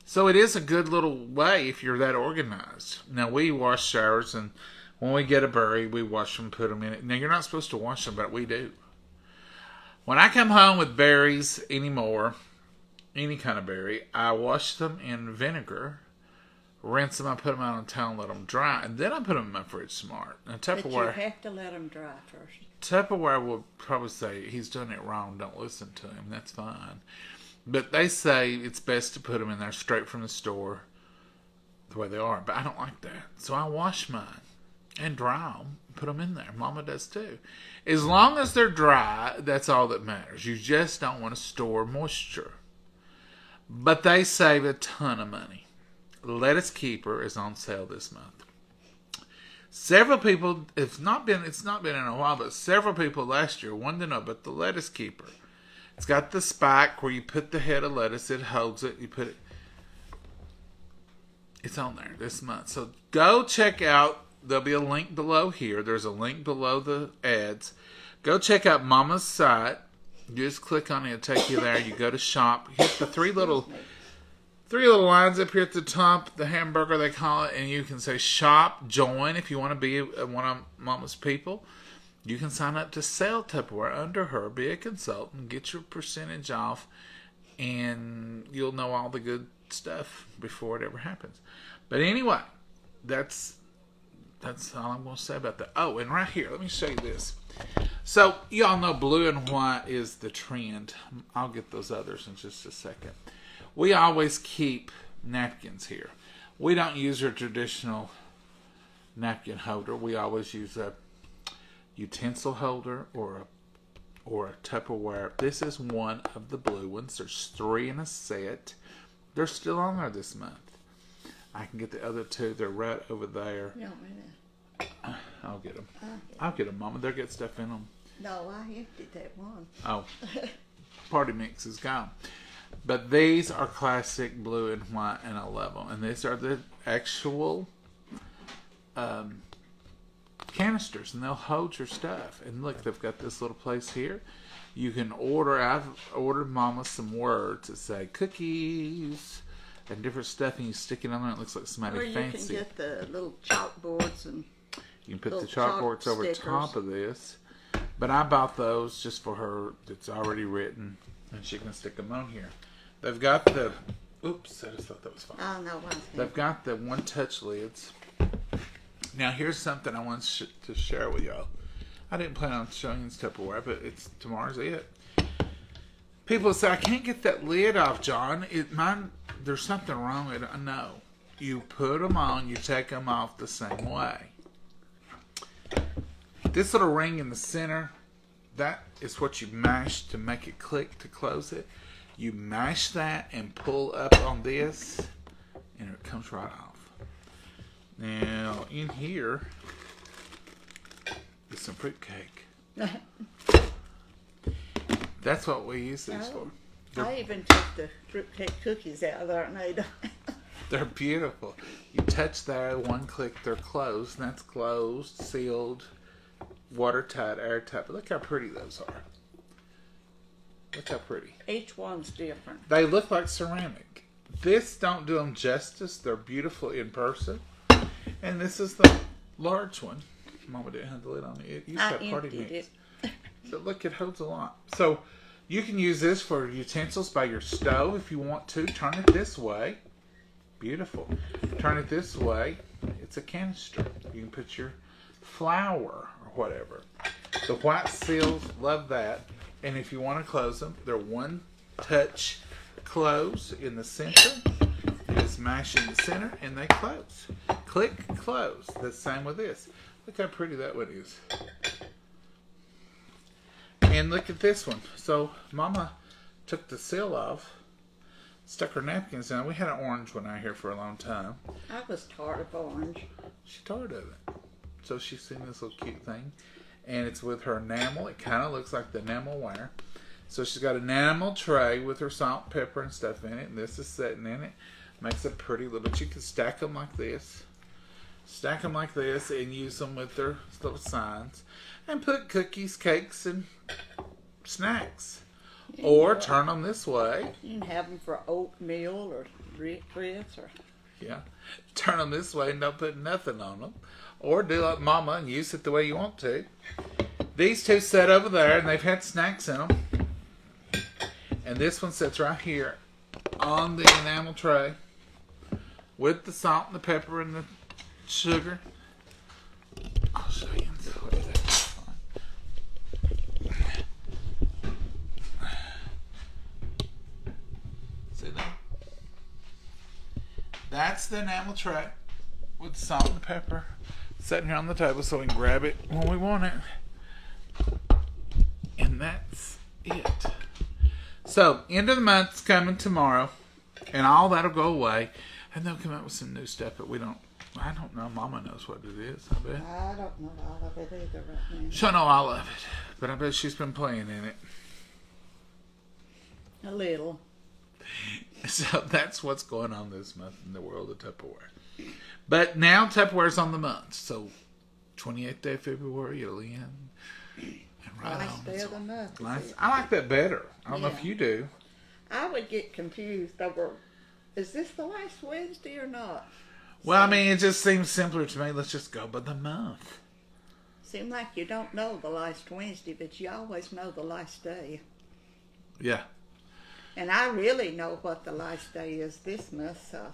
So it is a good little way if you're that organized. Now, we wash showers, and when we get a berry, we wash them, put them in it. Now, you're not supposed to wash them, but we do. When I come home with berries anymore, any kind of berry, I wash them in vinegar, rinse them, I put them out on a towel and let them dry, and then I put them in my fridge smart. Now, Tupperware,
But you have to let them dry first.
Tupperware will probably say he's doing it wrong, don't listen to him, that's fine. But they say it's best to put them in there straight from the store the way they are, but I don't like that. So I wash mine and dry them, put them in there. Mama does too. As long as they're dry, that's all that matters. You just don't want to store moisture. But they save a ton of money. Lettuce Keeper is on sale this month. Several people, it's not been in a while, but several people last year wanted to know about the Lettuce Keeper. It's got the spike where you put the head of lettuce, it holds it, you put it. It's on there this month. So go check out, there'll be a link below here. There's a link below the ads. Go check out Mama's site. You just click on it, it'll take you there. You go to shop, hit the three little lines up here at the top, the hamburger they call it, and you can say shop, join if you want to be one of Mama's people. You can sign up to sell Tupperware under her, be a consultant, get your percentage off, and you'll know all the good stuff before it ever happens. But anyway, that's all I'm going to say about that. Oh, and right here, let me show you this. So, y'all know blue and white is the trend. I'll get those others in just a second. We always keep napkins here. We don't use a traditional napkin holder. We always use a utensil holder or a Tupperware. This is one of the blue ones. There's 3 in a set. They're still on there this month. I can get the other 2. They're right over there.
You want me to?
I'll get them. I'll get them, Mama. They'll get stuff in them.
No, I emptied that one.
Oh, party mix is gone. But these are classic blue and white, and I love them. And these are the actual canisters, and they'll hold your stuff. And look, they've got this little place here. You can order. I've ordered Mama some words that say cookies and different stuff, and you stick it on there. It looks like somebody fancy.
You can get the little chalkboards and.
You can put the chalkboards over top of this. But I bought those just for her. It's already written, and she can stick them on here. They've got the. Oops, I just thought that was fine.
Oh no,
they've got the one-touch lids. Now here's something I want to share with y'all. I didn't plan on showing you Tupperware, but tomorrow's it. People say I can't get that lid off, John. There's something wrong with it. No, you put them on, you take them off the same way. This little ring in the center, that is what you mash to make it click to close it. You mash that and pull up on this, and it comes right off. Now, in here is some fruitcake. That's what we use these for.
I even took the fruitcake cookies out of there and ate them.
They're beautiful. You touch there, one click, they're closed. And that's closed, sealed, watertight, airtight. But look how pretty those are. Look how pretty.
Each one's different.
They look like ceramic. This don't do them justice. They're beautiful in person. And this is the large one. Mama didn't have the lid on it. It used to have party mix. So look, it holds a lot. So you can use this for utensils by your stove if you want to. Turn it this way. Beautiful. Turn it this way. It's a canister. You can put your flour or whatever. The white seals, love that. And if you want to close them, they're one touch close in the center. You just mash in the center and they close. Click, close. The same with this. Look how pretty that one is. And look at this one. So Mama took the seal off, stuck her napkins in. We had an orange one out here for a long time.
I was tired of orange.
She's tired of it. So she's seen this little cute thing. And it's with her enamel. It kind of looks like the enamel wire. So she's got an enamel tray with her salt, pepper, and stuff in it, and this is sitting in it. Makes a pretty little. But you can stack them like this. Stack them like this and use them with their little signs. And put cookies, cakes, and snacks. Or turn them this way.
You can have them for oatmeal or grits or...
Yeah. Turn them this way and don't put nothing on them. Or do like Mama and use it the way you want to. These two sit over there and they've had snacks in them. And this one sits right here on the enamel tray with the salt and the pepper and the sugar. I'll show you. See that? That's the enamel tray with the salt and the pepper sitting here on the table so we can grab it when we want it. And that's it. So, end of the month's coming tomorrow, and all that'll go away, and they'll come out with some new stuff, but I don't know. Mama knows what it is, I bet.
I don't know all of it either right now.
She'll know all of it, but I bet she's been playing in it.
A little.
So, that's what's going on this month in the world of Tupperware. But now Tupperware's on the month, so 28th day of February, it'll end. Right
last day of the month.
I like that better. I don't know if you do.
I would get confused over, is this the last Wednesday or not?
Well, I mean, it just seems simpler to me. Let's just go by the month.
Seems like you don't know the last Wednesday, but you always know the last day.
Yeah.
And I really know what the last day is this month. So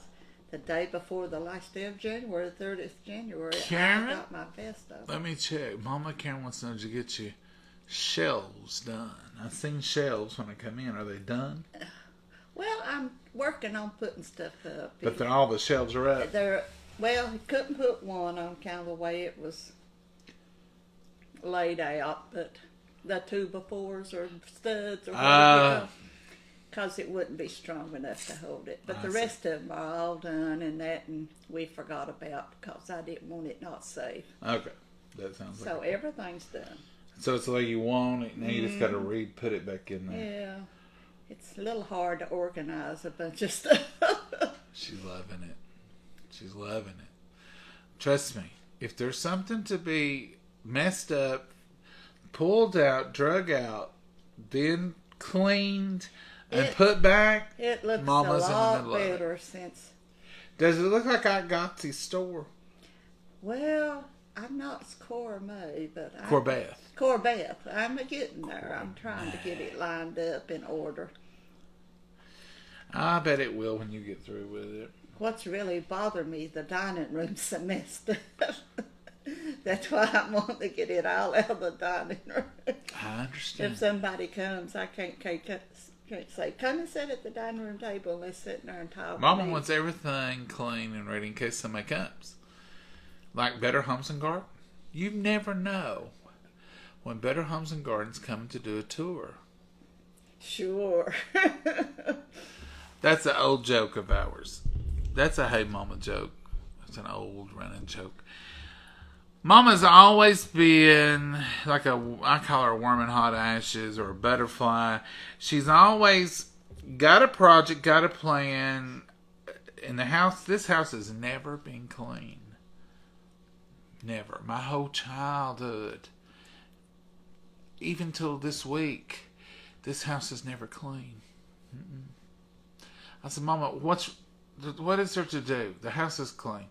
the day before the last day of January, 30th January,
Karen?
I got my best of.
Let me check. Mama Karen wants to know, did you get your shelves done? I've seen shelves when I come in. Are they done?
Well, I'm working on putting stuff up.
But then all the shelves are up.
Well, he couldn't put one on kind of the way it was laid out, but the 2x4s or studs or whatever, because it wouldn't be strong enough to hold it. But the rest of them are all done, and we forgot about because I didn't want it not safe.
Okay, that sounds like
so everything's done.
So it's the way you want it. Now you just got to put it back in there.
Yeah, it's a little hard to organize a bunch of stuff.
She's loving it. She's loving it. Trust me, if there's something to be messed up, pulled out, drug out, then cleaned and put back,
it looks
Mama's
a lot
in the middle
better
of it.
since.
Does it look like I got the store?
Well, I'm not Cormay, but
Corbeth.
I'm getting there. I'm trying to get it lined up in order.
I bet it will when you get through with it.
What's really bothered me, the dining room's so messed up. That's why I want to get it all out of the dining room.
I understand.
If somebody comes, I can't say, come and sit at the dining room table and let's sit there and talk.
Mama wants everything clean and ready in case somebody comes. Like Better Homes and Gardens. You never know when Better Homes and Gardens coming to do a tour.
Sure.
That's an old joke of ours. That's a Hey Mama joke. That's an old running joke. Mama's always been like I call her a worm in hot ashes or a butterfly. She's always got a project, got a plan. In the house, this house has never been clean. Never. My whole childhood. Even till this week, this house is never clean. I said, Mama, what is there to do? The house is clean.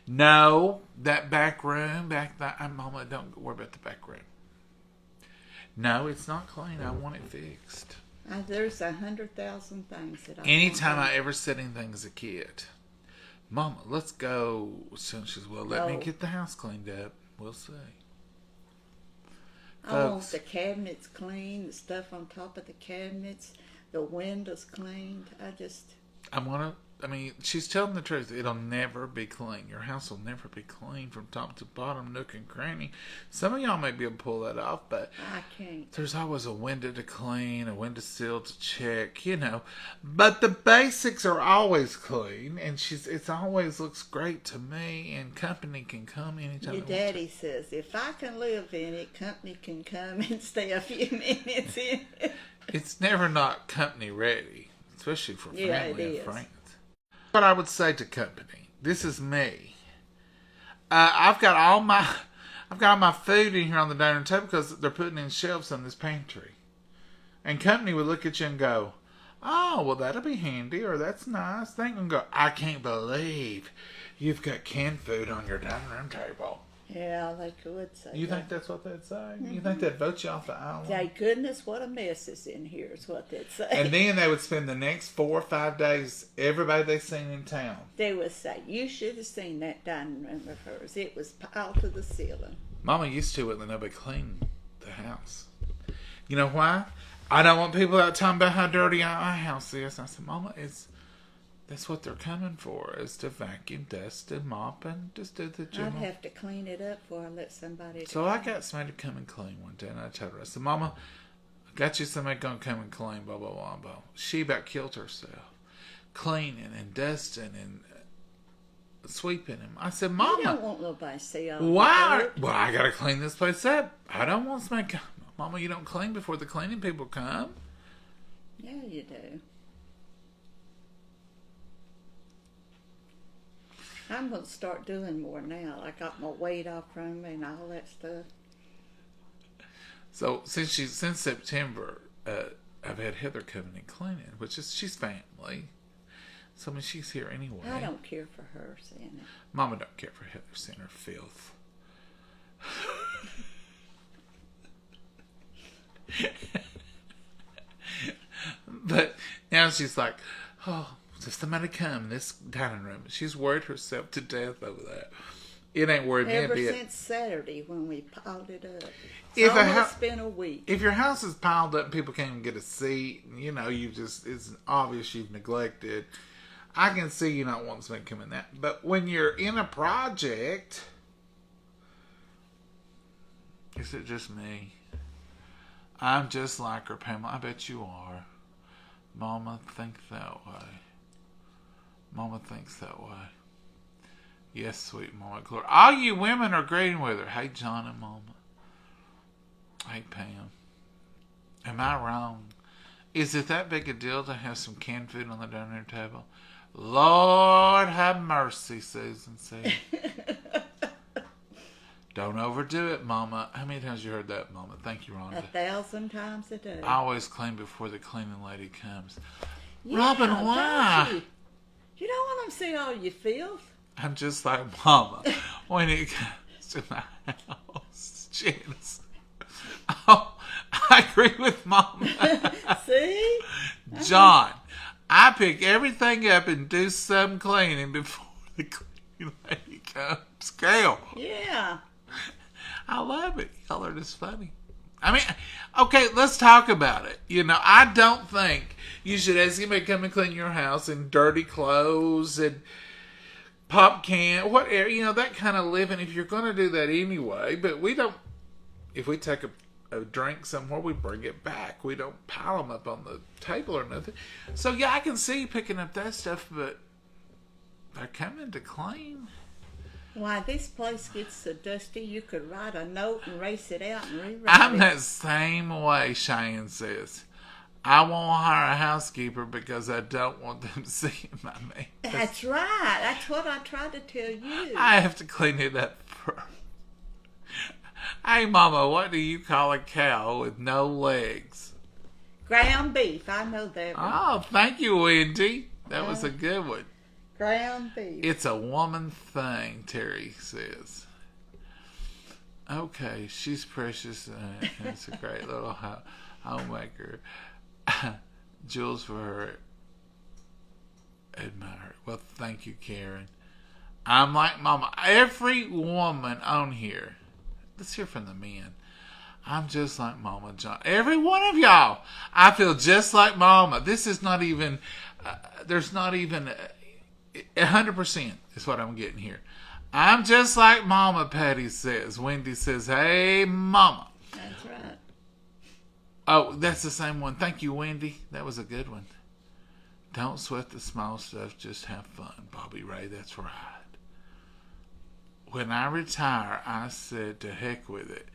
No, that back room, Mama, don't worry about the back room. No, it's not clean. I want it fixed.
There's 100,000 things that I
Anytime I ever said anything as a kid, Mama, let's go. So she says, well, let me get the house cleaned up. We'll see.
I want the cabinets clean, the stuff on top of the cabinets, the windows cleaned.
She's telling the truth. It'll never be clean. Your house will never be clean from top to bottom, nook and cranny. Some of y'all may be able to pull that off, but
I can't.
There's always a window to clean, a windowsill to check, But the basics are always clean, and it always looks great to me, and company can come anytime.
Your daddy says, if I can live in it, company can come and stay a few minutes in it.
It's never not company ready, especially for
Yeah,
family
it
and
is.
friends. What I would say to company, this is me. I've got all my food in here on the dining table because they're putting in shelves on this pantry. And company would look at you and go, "Oh, well, that'll be handy," or "That's nice." They can go, "I can't believe you've got canned food on your dining room table."
Yeah, they could say
You
that.
think that's what they'd say? You think they'd vote you off the island?
Thank goodness what a mess is in here is what they'd say.
And then they would spend the next 4 or 5 days, everybody they seen in town.
They would say, you should have seen that dining room of hers. It was piled to the ceiling.
Mama used to it when nobody cleaned the house. You know why? I don't want people out talking about how dirty my house is. I said, Mama, that's what they're coming for, is to vacuum, dust, and mop, and just do the
I'd
general.
have to clean it up before I let somebody
So I got somebody to come and clean one day, and I told her, I said, Mama, I got you somebody gonna come and clean, blah, blah, blah, blah. She about killed herself. Cleaning and dusting and sweeping him. I said, Mama,
You don't want nobody to see all
why?
the dirt.
Well, I gotta clean this place up. I don't want somebody come. Mama, you don't clean before the cleaning people come.
Yeah, you do. I'm going to start doing more now. I got my weight off from me and all that stuff.
So since September, I've had Heather coming and cleaning, which is she's family. So I mean, she's here anyway.
I don't care for her seeing it.
Mama don't care for Heather seeing her filth. But now she's like, oh, just somebody come in this dining room. She's worried herself to death over that. It ain't worried me a
Ever
bit.
since Saturday when we piled it up.
If
It's almost been a week.
If your house is piled up and people can't even get a seat, you know, it's obvious you've neglected. I can see you not wanting somebody to come in that. But when you're in a project, is it just me? I'm just like her, Pamela. I bet you are. Mama thinks that way. Mama thinks that way. Yes, sweet Mama Gloria. All you women are agreeing with her. Hey, John and Mama. Hey, Pam. Am I wrong? Is it that big a deal to have some canned food on the dining room table? Lord have mercy, Susan said. Don't overdo it, Mama. How many times you heard that, Mama? Thank you, Rhonda.
1,000 times a day.
I always clean before the cleaning lady comes.
Yeah,
Robin, why?
don't you? You don't want them to see all your filth.
I'm just like Mama when it comes to my house. Janice. Oh, I agree with Mama.
See?
John, I pick everything up and do some cleaning before the cleaning lady comes. Gail.
Yeah.
I love it. Y'all are just funny. I mean, okay, let's talk about it. You know, I don't think you should ask anybody to come and clean your house in dirty clothes and pop can, whatever, you know, that kind of living, if you're going to do that anyway. But we don't, if we take a drink somewhere, we bring it back. We don't pile them up on the table or nothing. So, yeah, I can see you picking up that stuff, but they're coming to clean.
Why, this place gets so dusty, you could write a note and race it out and rewrite
I'm
it.
that same way, Cheyenne says. I won't hire a housekeeper because I don't want them seeing my mess.
That's right. That's what I tried to tell you.
I have to clean it up first. Hey, Mama, what do you call a cow with no legs?
Ground beef. I know that one.
Oh, thank you, Wendy. That was a good one.
Ground beef.
It's a woman thing, Terry says. Okay, she's precious and it's a great little homemaker. Jules for her admire. Well, thank you, Karen. I'm like Mama. Every woman on here. Let's hear from the men. I'm just like Mama John. Every one of y'all. I feel just like Mama. This is not even. There's not even 100% is what I'm getting here. I'm just like Mama, Patty says. Wendy says, hey, Mama.
That's right.
Oh, that's the same one. Thank you, Wendy. That was a good one. Don't sweat the small stuff. Just have fun. Bobby Ray, that's right. When I retire, I said to heck with it.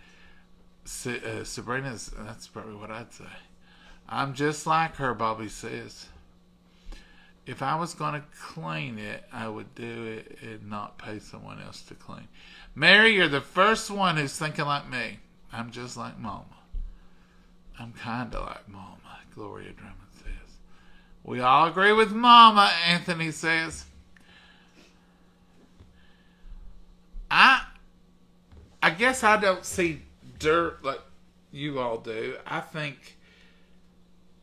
Sabrina's, that's probably what I'd say. I'm just like her, Bobby says. If I was going to clean it, I would do it and not pay someone else to clean. Mary, you're the first one who's thinking like me. I'm just like Mama. I'm kind of like Mama, Gloria Drummond says. We all agree with Mama, Anthony says. I guess I don't see dirt like you all do. I think,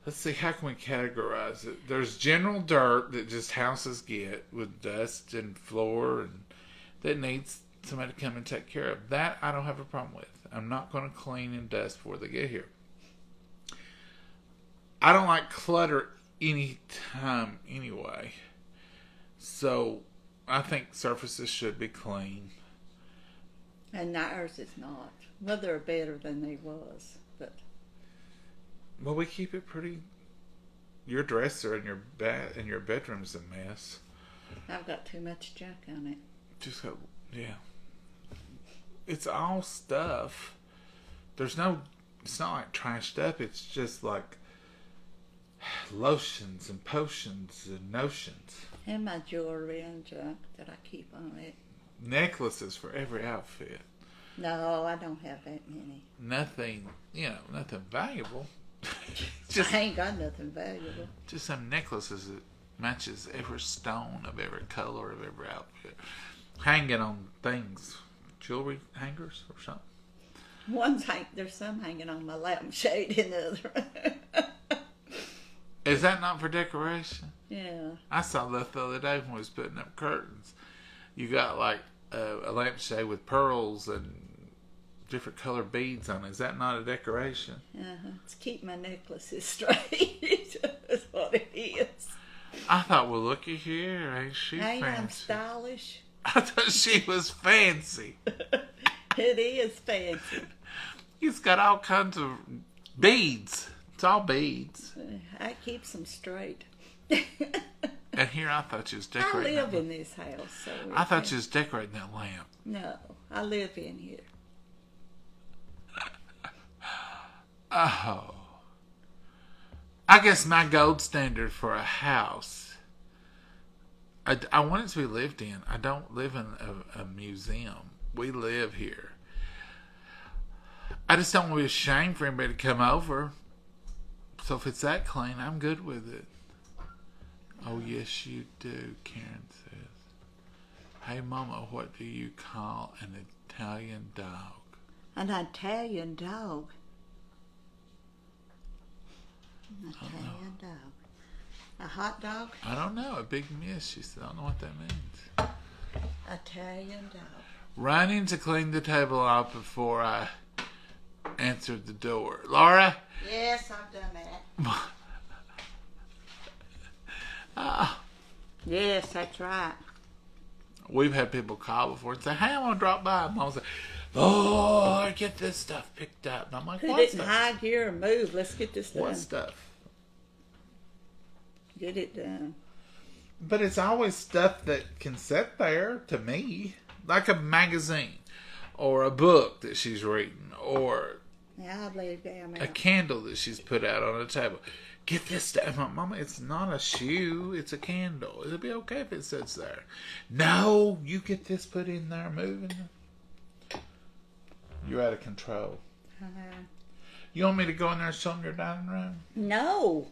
let's see, how can we categorize it? There's general dirt that just houses get with dust and floor and that needs somebody to come and take care of. That I don't have a problem with. I'm not going to clean and dust before they get here. I don't like clutter any time anyway. So I think surfaces should be clean.
And ours is not. Well, they're better than they was, but.
Well, we keep it pretty. Your dresser and your bedroom's a mess.
I've got too much junk on it.
Just got, yeah. It's all stuff. It's not like trashed up. It's just like lotions and potions and notions.
And my jewelry and junk that I keep on it.
Necklaces for every outfit.
No, I don't have that many.
Nothing valuable.
I ain't got nothing valuable.
Just some necklaces that matches every stone of every color of every outfit. Hanging on things. Jewelry hangers or something.
There's some hanging on my lampshade in the other.
Is that not for decoration?
Yeah.
I saw that the other day when we was putting up curtains. You got like a lampshade with pearls and different colored beads on it. Is that not a decoration?
It's keep my necklaces straight. That's what it is.
I thought, well, looky here. Ain't she
Ain't
fancy?
I'm stylish.
I thought she was fancy.
It is fancy.
He's got all kinds of beads. It's all beads.
I keep them straight.
And here I thought you was
I
decorating.
live in this house. So
I thought you was decorating that lamp.
No, I live in here.
Oh. I guess my gold standard for a house, I want it to be lived in. I don't live in a museum. We live here. I just don't want to be ashamed for anybody to come over. So if it's that clean, I'm good with it. Oh, yes, you do, Karen says. Hey, Mama, what do you call an Italian dog?
An Italian dog. An Italian dog. A hot dog?
I don't know. A big miss, she said. I don't know what that means.
Italian dog.
Running to clean the table off before I answered the door. Laura?
Yes, I've done that. Yes, that's right.
We've had people call before and say, hey, I want to drop by. Mom said, Lord, get this stuff picked up. And I'm like,
Put
what
it in
stuff?
high gear and move. Let's get this done.
What stuff?
Get it done.
But it's always stuff that can sit there to me. Like a magazine. Or a book that she's reading. Or
Now I lay down
a
there.
candle that she's put out on the table. Get this stuff. I'm like, Mama, it's not a shoe. It's a candle. It'll be okay if it sits there. No, you get this put in there moving. You're out of control. You want me to go in there and show them your dining room?
No.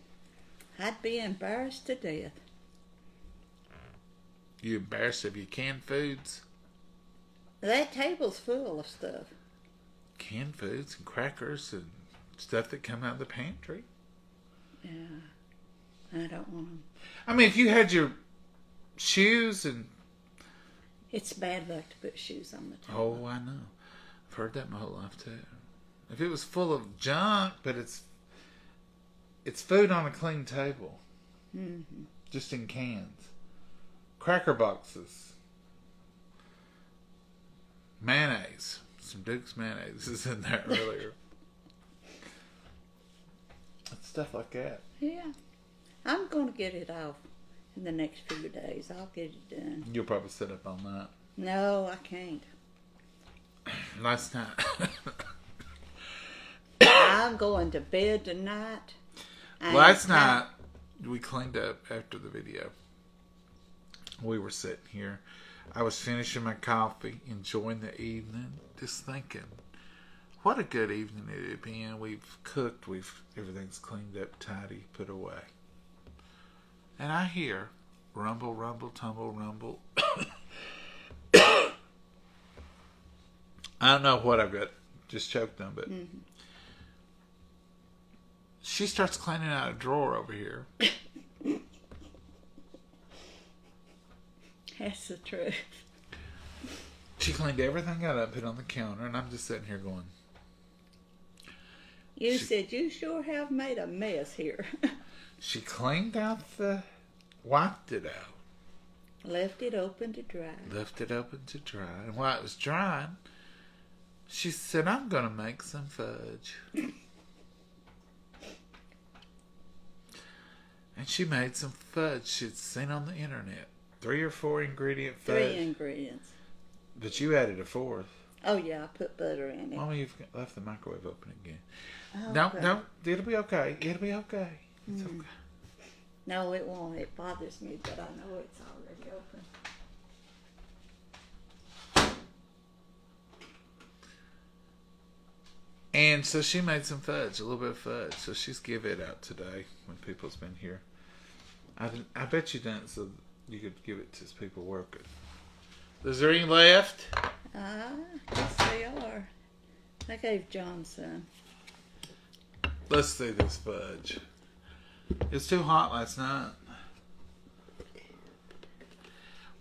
I'd be embarrassed to death.
You embarrassed of your canned foods?
That table's full of stuff.
Canned foods and crackers and stuff that come out of the pantry.
Yeah. I don't want them.
I mean, if you had your shoes and...
It's bad luck to put shoes on the table.
Oh, I know. I've heard that my whole life, too. If it was full of junk, but it's food on a clean table.
Mm-hmm.
Just in cans. Cracker boxes. Mayonnaise. Some Duke's mayonnaise is in there earlier. Stuff like that.
Yeah. I'm going to get it off in the next few days. I'll get it done.
You'll probably sit up all night.
No, I can't.
Last night.
I'm going to bed tonight.
Last night, we cleaned up after the video. We were sitting here. I was finishing my coffee, enjoying the evening, just thinking, what a good evening it had been. We've cooked, everything's cleaned up, tidy, put away. And I hear rumble, rumble, tumble, rumble. I don't know what I've got just choked on, but she starts cleaning out a drawer over here.
That's the truth.
She cleaned everything out and put it on the counter, and I'm just sitting here going.
You said you sure have made a mess here.
She cleaned out wiped it out.
Left it open to dry.
Left it open to dry. And while it was drying, she said, I'm going to make some fudge. And she made some fudge she'd seen on the internet. 3 or 4 ingredient fudge.
3 ingredients.
But you added a 4th.
Oh, yeah, I put butter in it.
Mama, you've left the microwave open again.
Oh,
No,
okay.
no, it'll be okay. It'll be okay. It's okay.
No, it won't. It bothers me, but I know it's already open.
And so she made some fudge, a little bit of fudge. So she's give it out today when people's been here. I bet you done it so you could give it to people working. Is there any left?
Yes, they are. I gave John some.
Let's see this fudge. It's too hot last night.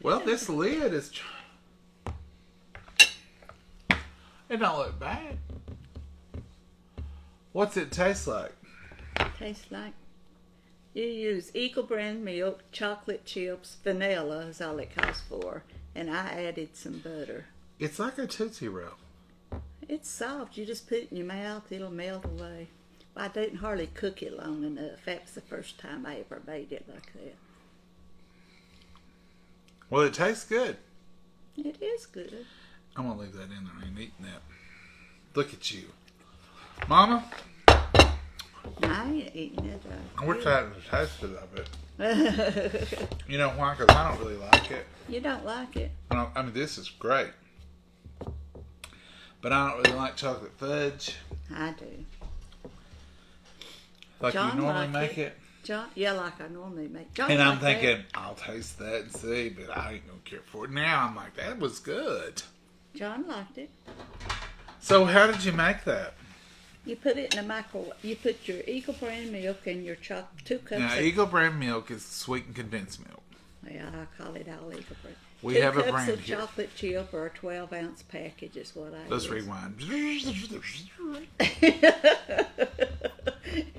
Well, this lid is. It don't look bad. What's it taste like?
Tastes like you use Eagle brand milk, chocolate chips, vanilla is all it calls for, and I added some butter.
It's like a Tootsie Roll.
It's soft. You just put it in your mouth, it'll melt away. I didn't hardly cook it long enough. That was the first time I ever made it like that.
Well, it tastes good.
It is good.
I'm going to leave that in there. I ain't eating that. Look at you. Mama?
I ain't eating it.
We're trying to taste it of it. You know why? Because I don't really like it.
You don't like it?
I mean, this is great. But I don't really like chocolate fudge.
I do.
Like
John
you normally
liked
make it.
John, yeah, like I normally make. John
And I'm
liked that.
thinking, I'll taste that and see, but I ain't going to care for it. Now I'm like, that was good.
John liked it.
So how did you make that?
You put it in a microwave. You put your Eagle brand milk and your 2 cups
Now,
of...
Eagle brand milk is sweetened condensed milk.
Yeah, I call it all Eagle brand.
We
2
have a
cups
brand
of
here.
chocolate chip or a 12-ounce package is what I
Let's
use.
rewind.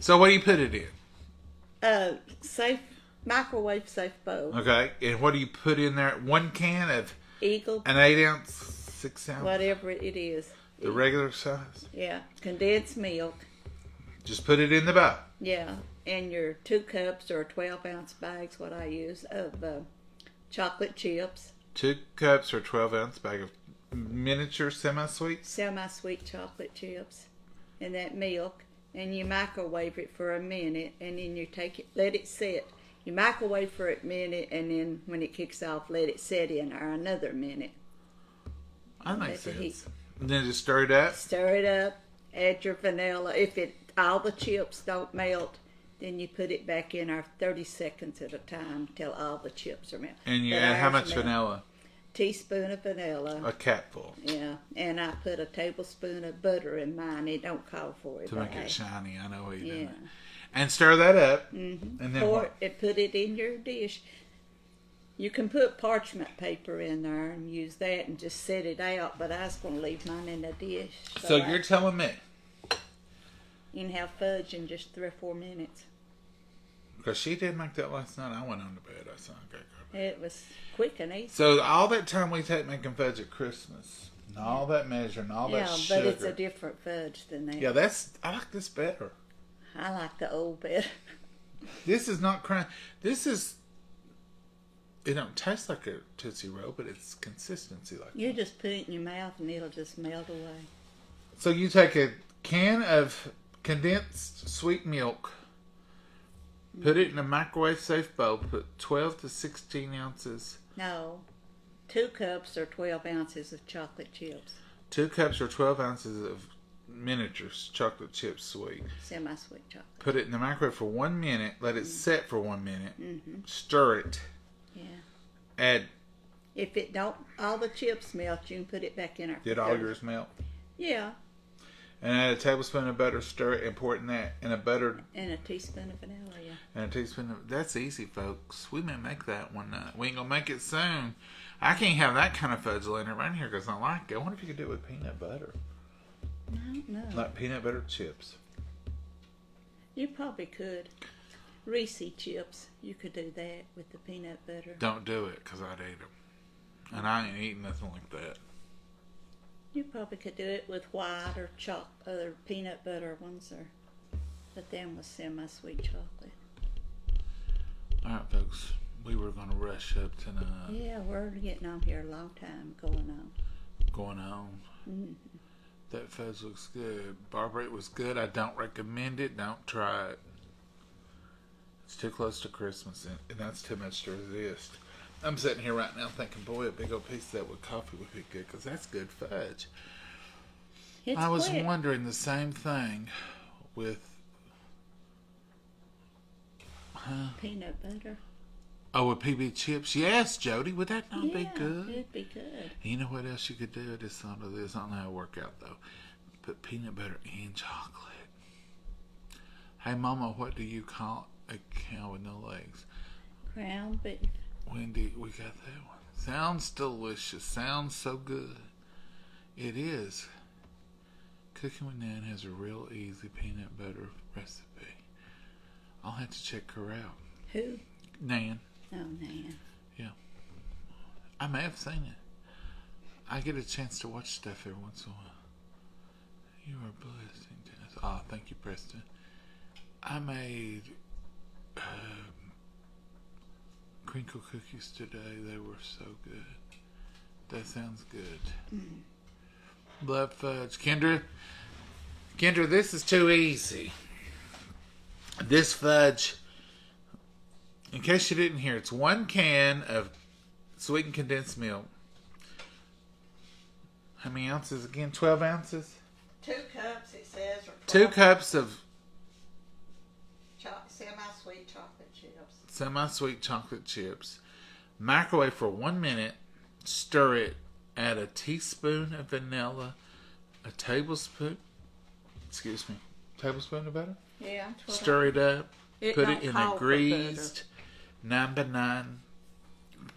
So what do you put it in?
Microwave safe bowl.
Okay, and what do you put in there? 1 can of
Eagle,
an 8-ounce, 6-ounce,
whatever it is.
the regular size.
Yeah, condensed milk.
Just put it in the bowl.
Yeah, and your 2 cups or 12-ounce bags, what I use, of chocolate chips.
2 cups or 12-ounce bag of miniature semi-sweets.
Semi-sweet chocolate chips. And that milk. And you microwave it for a minute, and then you take it, let it set. You microwave for a minute, and then when it kicks off, let it set in there another minute.
That makes
Let it heat.
sense. And then just stir it up.
Stir it up, add your vanilla. If all the chips don't melt, then you put it back in there 30 seconds at a time till all the chips are melted.
And you
But
add how
ours
much
melt.
vanilla?
Teaspoon of vanilla.
A capful.
Yeah, and I put a tablespoon of butter in mine. It don't call for it.
To make it shiny. I know what you're
Yeah.
doing. And stir that up. And then
Pour
what?
it, put it in your dish. You can put parchment paper in there and use that and just set it out, but I was going to leave mine in the dish.
So you're telling me.
You can have fudge in just 3 or 4 minutes.
Because she did make that last night. I went on to bed. I said, okay, go.
It was quick and easy.
So all that time we take making fudge at Christmas, and all that measure, and all that
Yeah,
sugar.
but it's a different fudge than that.
Yeah, I like this better.
I like the old better.
This is not crunch. This is. It don't taste like a Tootsie Roll, but it's consistency like.
You just put it in your mouth and it'll just melt away.
So you take a can of condensed sweet milk, Put it in a microwave safe bowl. Put 12 to 16 ounces.
No, 2 cups or 12 ounces of chocolate chips.
2 cups or 12 ounces of miniature chocolate chip sweet.
Semi-sweet chocolate.
Put it in the microwave for 1 minute. Let it set for 1 minute. Stir it.
Yeah.
Add.
If it don't, all the chips melt, you can put it back in our.
Did all yours melt?
Yeah.
And add a tablespoon of butter. Stir it and pour it in that. And a butter.
And a teaspoon of vanilla. Yeah.
And a teaspoon of. That's easy, folks. We may make that one night. We ain't gonna make it soon. I can't have that kind of fudge laying around here because I like it. I wonder if you could do it with peanut butter.
I don't know.
Like peanut butter chips.
You probably could. Reese chips. You could do that with the peanut butter.
Don't do it because I'd eat them. And I ain't eating nothing like that.
You probably could do it with white or other peanut butter ones, but then with semi-sweet chocolate.
All right, folks. We were going to rush up tonight.
Yeah, we're getting on here a long time going on.
Going on.
Mm-hmm.
That fudge looks good. Barbara, it was good. I don't recommend it. Don't try it. It's too close to Christmas, and that's too much to resist. I'm sitting here right now thinking, boy, a big old piece of that with coffee would be good, because that's good fudge. I was wondering the same thing with...
Peanut butter.
Oh, with PB chips? Yes, Jody. Would that not be good?
It'd be good.
You know what else you could do? I just thought of this. I don't know how it work out, though. Put peanut butter in chocolate. Hey, Mama, what do you call a cow with no legs?
Ground beef.
Wendy, we got that one. Sounds delicious. Sounds so good. It is. Cooking with Nan has a real easy peanut butter recipe. I'll have to check her out.
Who?
Nan.
Oh, Nan.
Yeah. I may have seen it. I get a chance to watch stuff every once in a while. You are blessing to us. Oh, thank you, Preston. I made crinkle cookies today. They were so good. That sounds good. Blood fudge. Kendra, this is too easy. This fudge, in case you didn't hear, it's 1 can of sweetened condensed milk. How many ounces again? 12 ounces?
2 cups, it says. Or
2 cups of
semi-sweet chocolate chips.
Semi-sweet chocolate chips. Microwave for 1 minute. Stir it. Add a teaspoon of vanilla. A tablespoon. Tablespoon of butter?
Yeah,
stir it up. Put it in a greased 9x9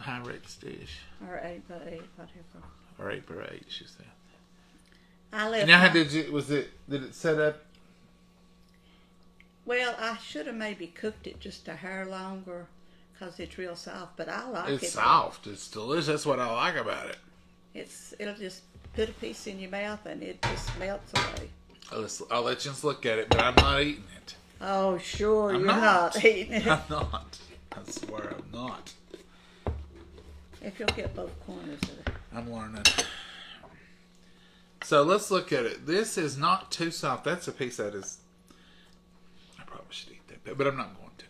Pyrex dish.
Or 8x8, whatever.
Or 8x8, she said.
Now,
did it set up?
Well, I should have maybe cooked it just a hair longer because it's real soft, but I like it.
It's soft. It's delicious. That's what I like about it.
It'll just put a piece in your mouth and it just melts away.
I'll let you just look at it, but I'm not eating it.
Oh, sure, you're not eating it.
I'm not. I swear I'm not.
If you'll get both corners of it.
I'm learning. So let's look at it. This is not too soft. That's a piece that is... I probably should eat that, but I'm not going to.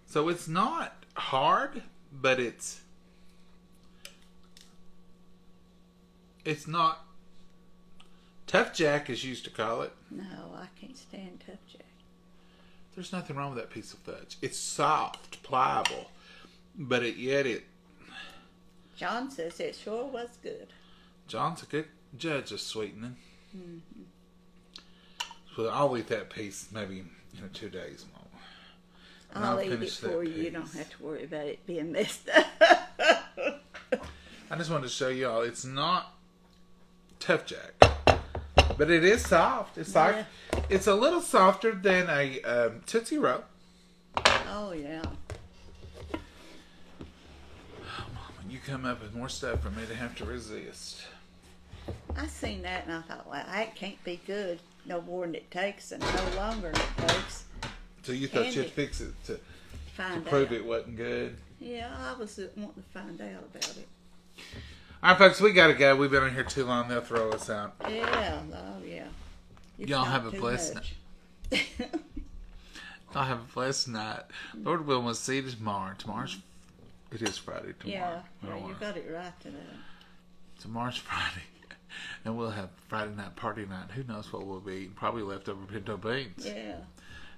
So it's not hard, but it's not... Tough Jack, as you used to call it.
No, I can't stand Tough Jack.
There's nothing wrong with that piece of fudge. It's soft, pliable, but yet
John says it sure was good.
John's a good judge of sweetening. Mm-hmm. So I'll eat that piece maybe in 2 days, Mom.
I'll eat it for you. You don't have to worry about it being messed up.
I just wanted to show you all. It's not Tough Jack. But it is soft. It's like it's a little softer than a Tootsie Roll.
Oh yeah.
Oh, Mama, you come up with more stuff for me to have to resist.
I seen that and I thought, well, that can't be good no more than it takes and no longer than it takes.
So you thought you'd fix it to prove it wasn't good?
Yeah, I was wanting to find out about it.
All right, folks, we got to go. We've been on here too long. They'll throw us out.
Yeah, oh, yeah.
Y'all have a blessed night. I'll have a blessed night. Lord willing, we'll see you tomorrow. It is Friday tomorrow.
Yeah, you got it right today.
Tomorrow's Friday. And we'll have Friday night party night. Who knows what we'll be eating? Probably leftover pinto beans.
Yeah.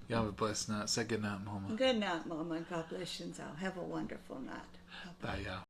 Y'all have a blessed night. Say good night, Mama.
Good night, Mama. God bless you all. Have a wonderful night.
Bye, y'all.